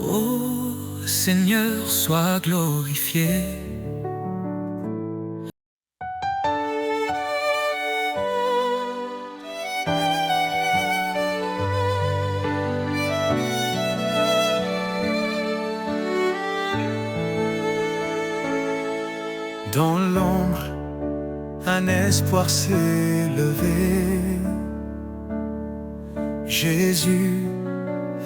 Oh Seigneur, sois glorifié. Dans l'ombre, un espoir s'est levé. Jésus,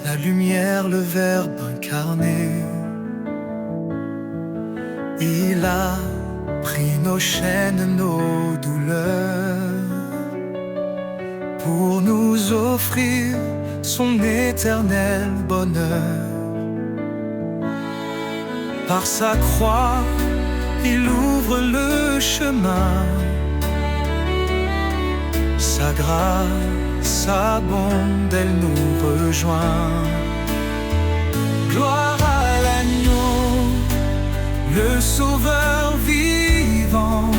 la lumière, le Verbe incarné. Il a pris nos chaînes, nos douleurs, pour nous offrir son éternel bonheur. Par sa croix, il ouvre le chemin. Sa grâce abonde, elle nous rejoint. Gloire à l'agneau, le sauveur vivant.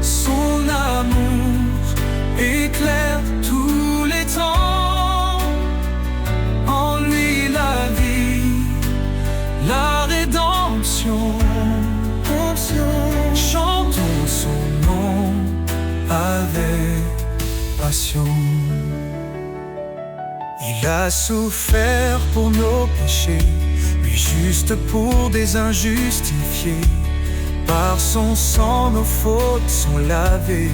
Son amour éclaire tous les temps. En lui la vie, la rédemption. Chantons son nom avec passion. Il a souffert pour nos péchés, Lui juste pour des injustifiés. Par son sang nos fautes sont lavées,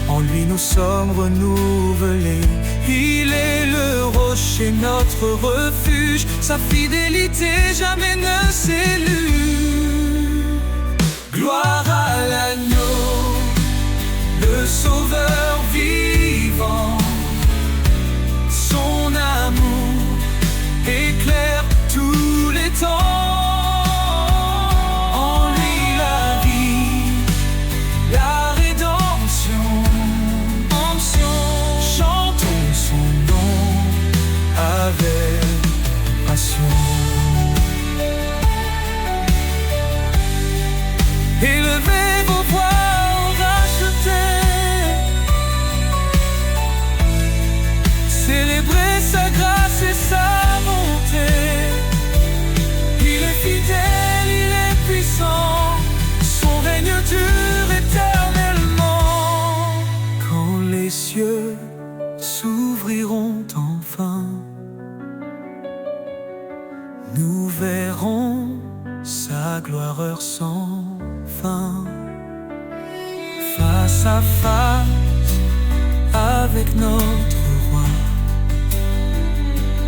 en lui nous sommes renouvelés. Il est le rocher, notre refuge, sa fidélité jamais ne s'élude. Gloire à l'agneau, le sauveur vivant. Son amour éclaire tous les temps. Élevez vos voix rachetés, célébrez sa grâce et sa bonté. Il est fidèle, il est puissant, son règne dure éternellement. Quand les cieux s'ouvriront enfin, nous verrons sa gloire heure sans fin. Face à face avec notre roi,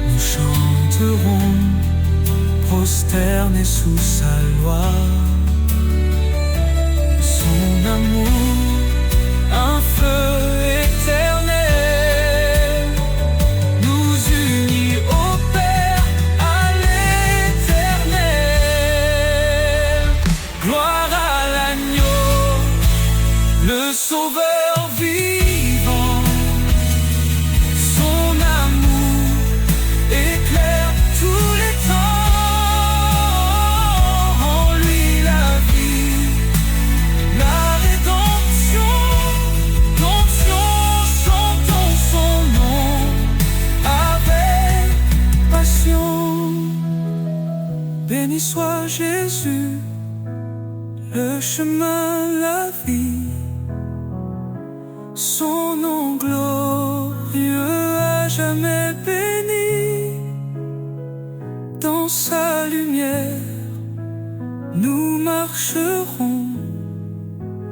nous chanterons prosternés sous sa loi. Son amour, un feu éternel, nous unit au Père à l'éternel. Gloire à l'agneau, le sauveur vivant. Son amour éclaire tous les temps. En lui la vie, la rédemption. Chantons son nom avec passion. Béni soit Jésus, le chemin, la vie. Son nom glorieux à jamais béni. Dans sa lumière, nous marcherons.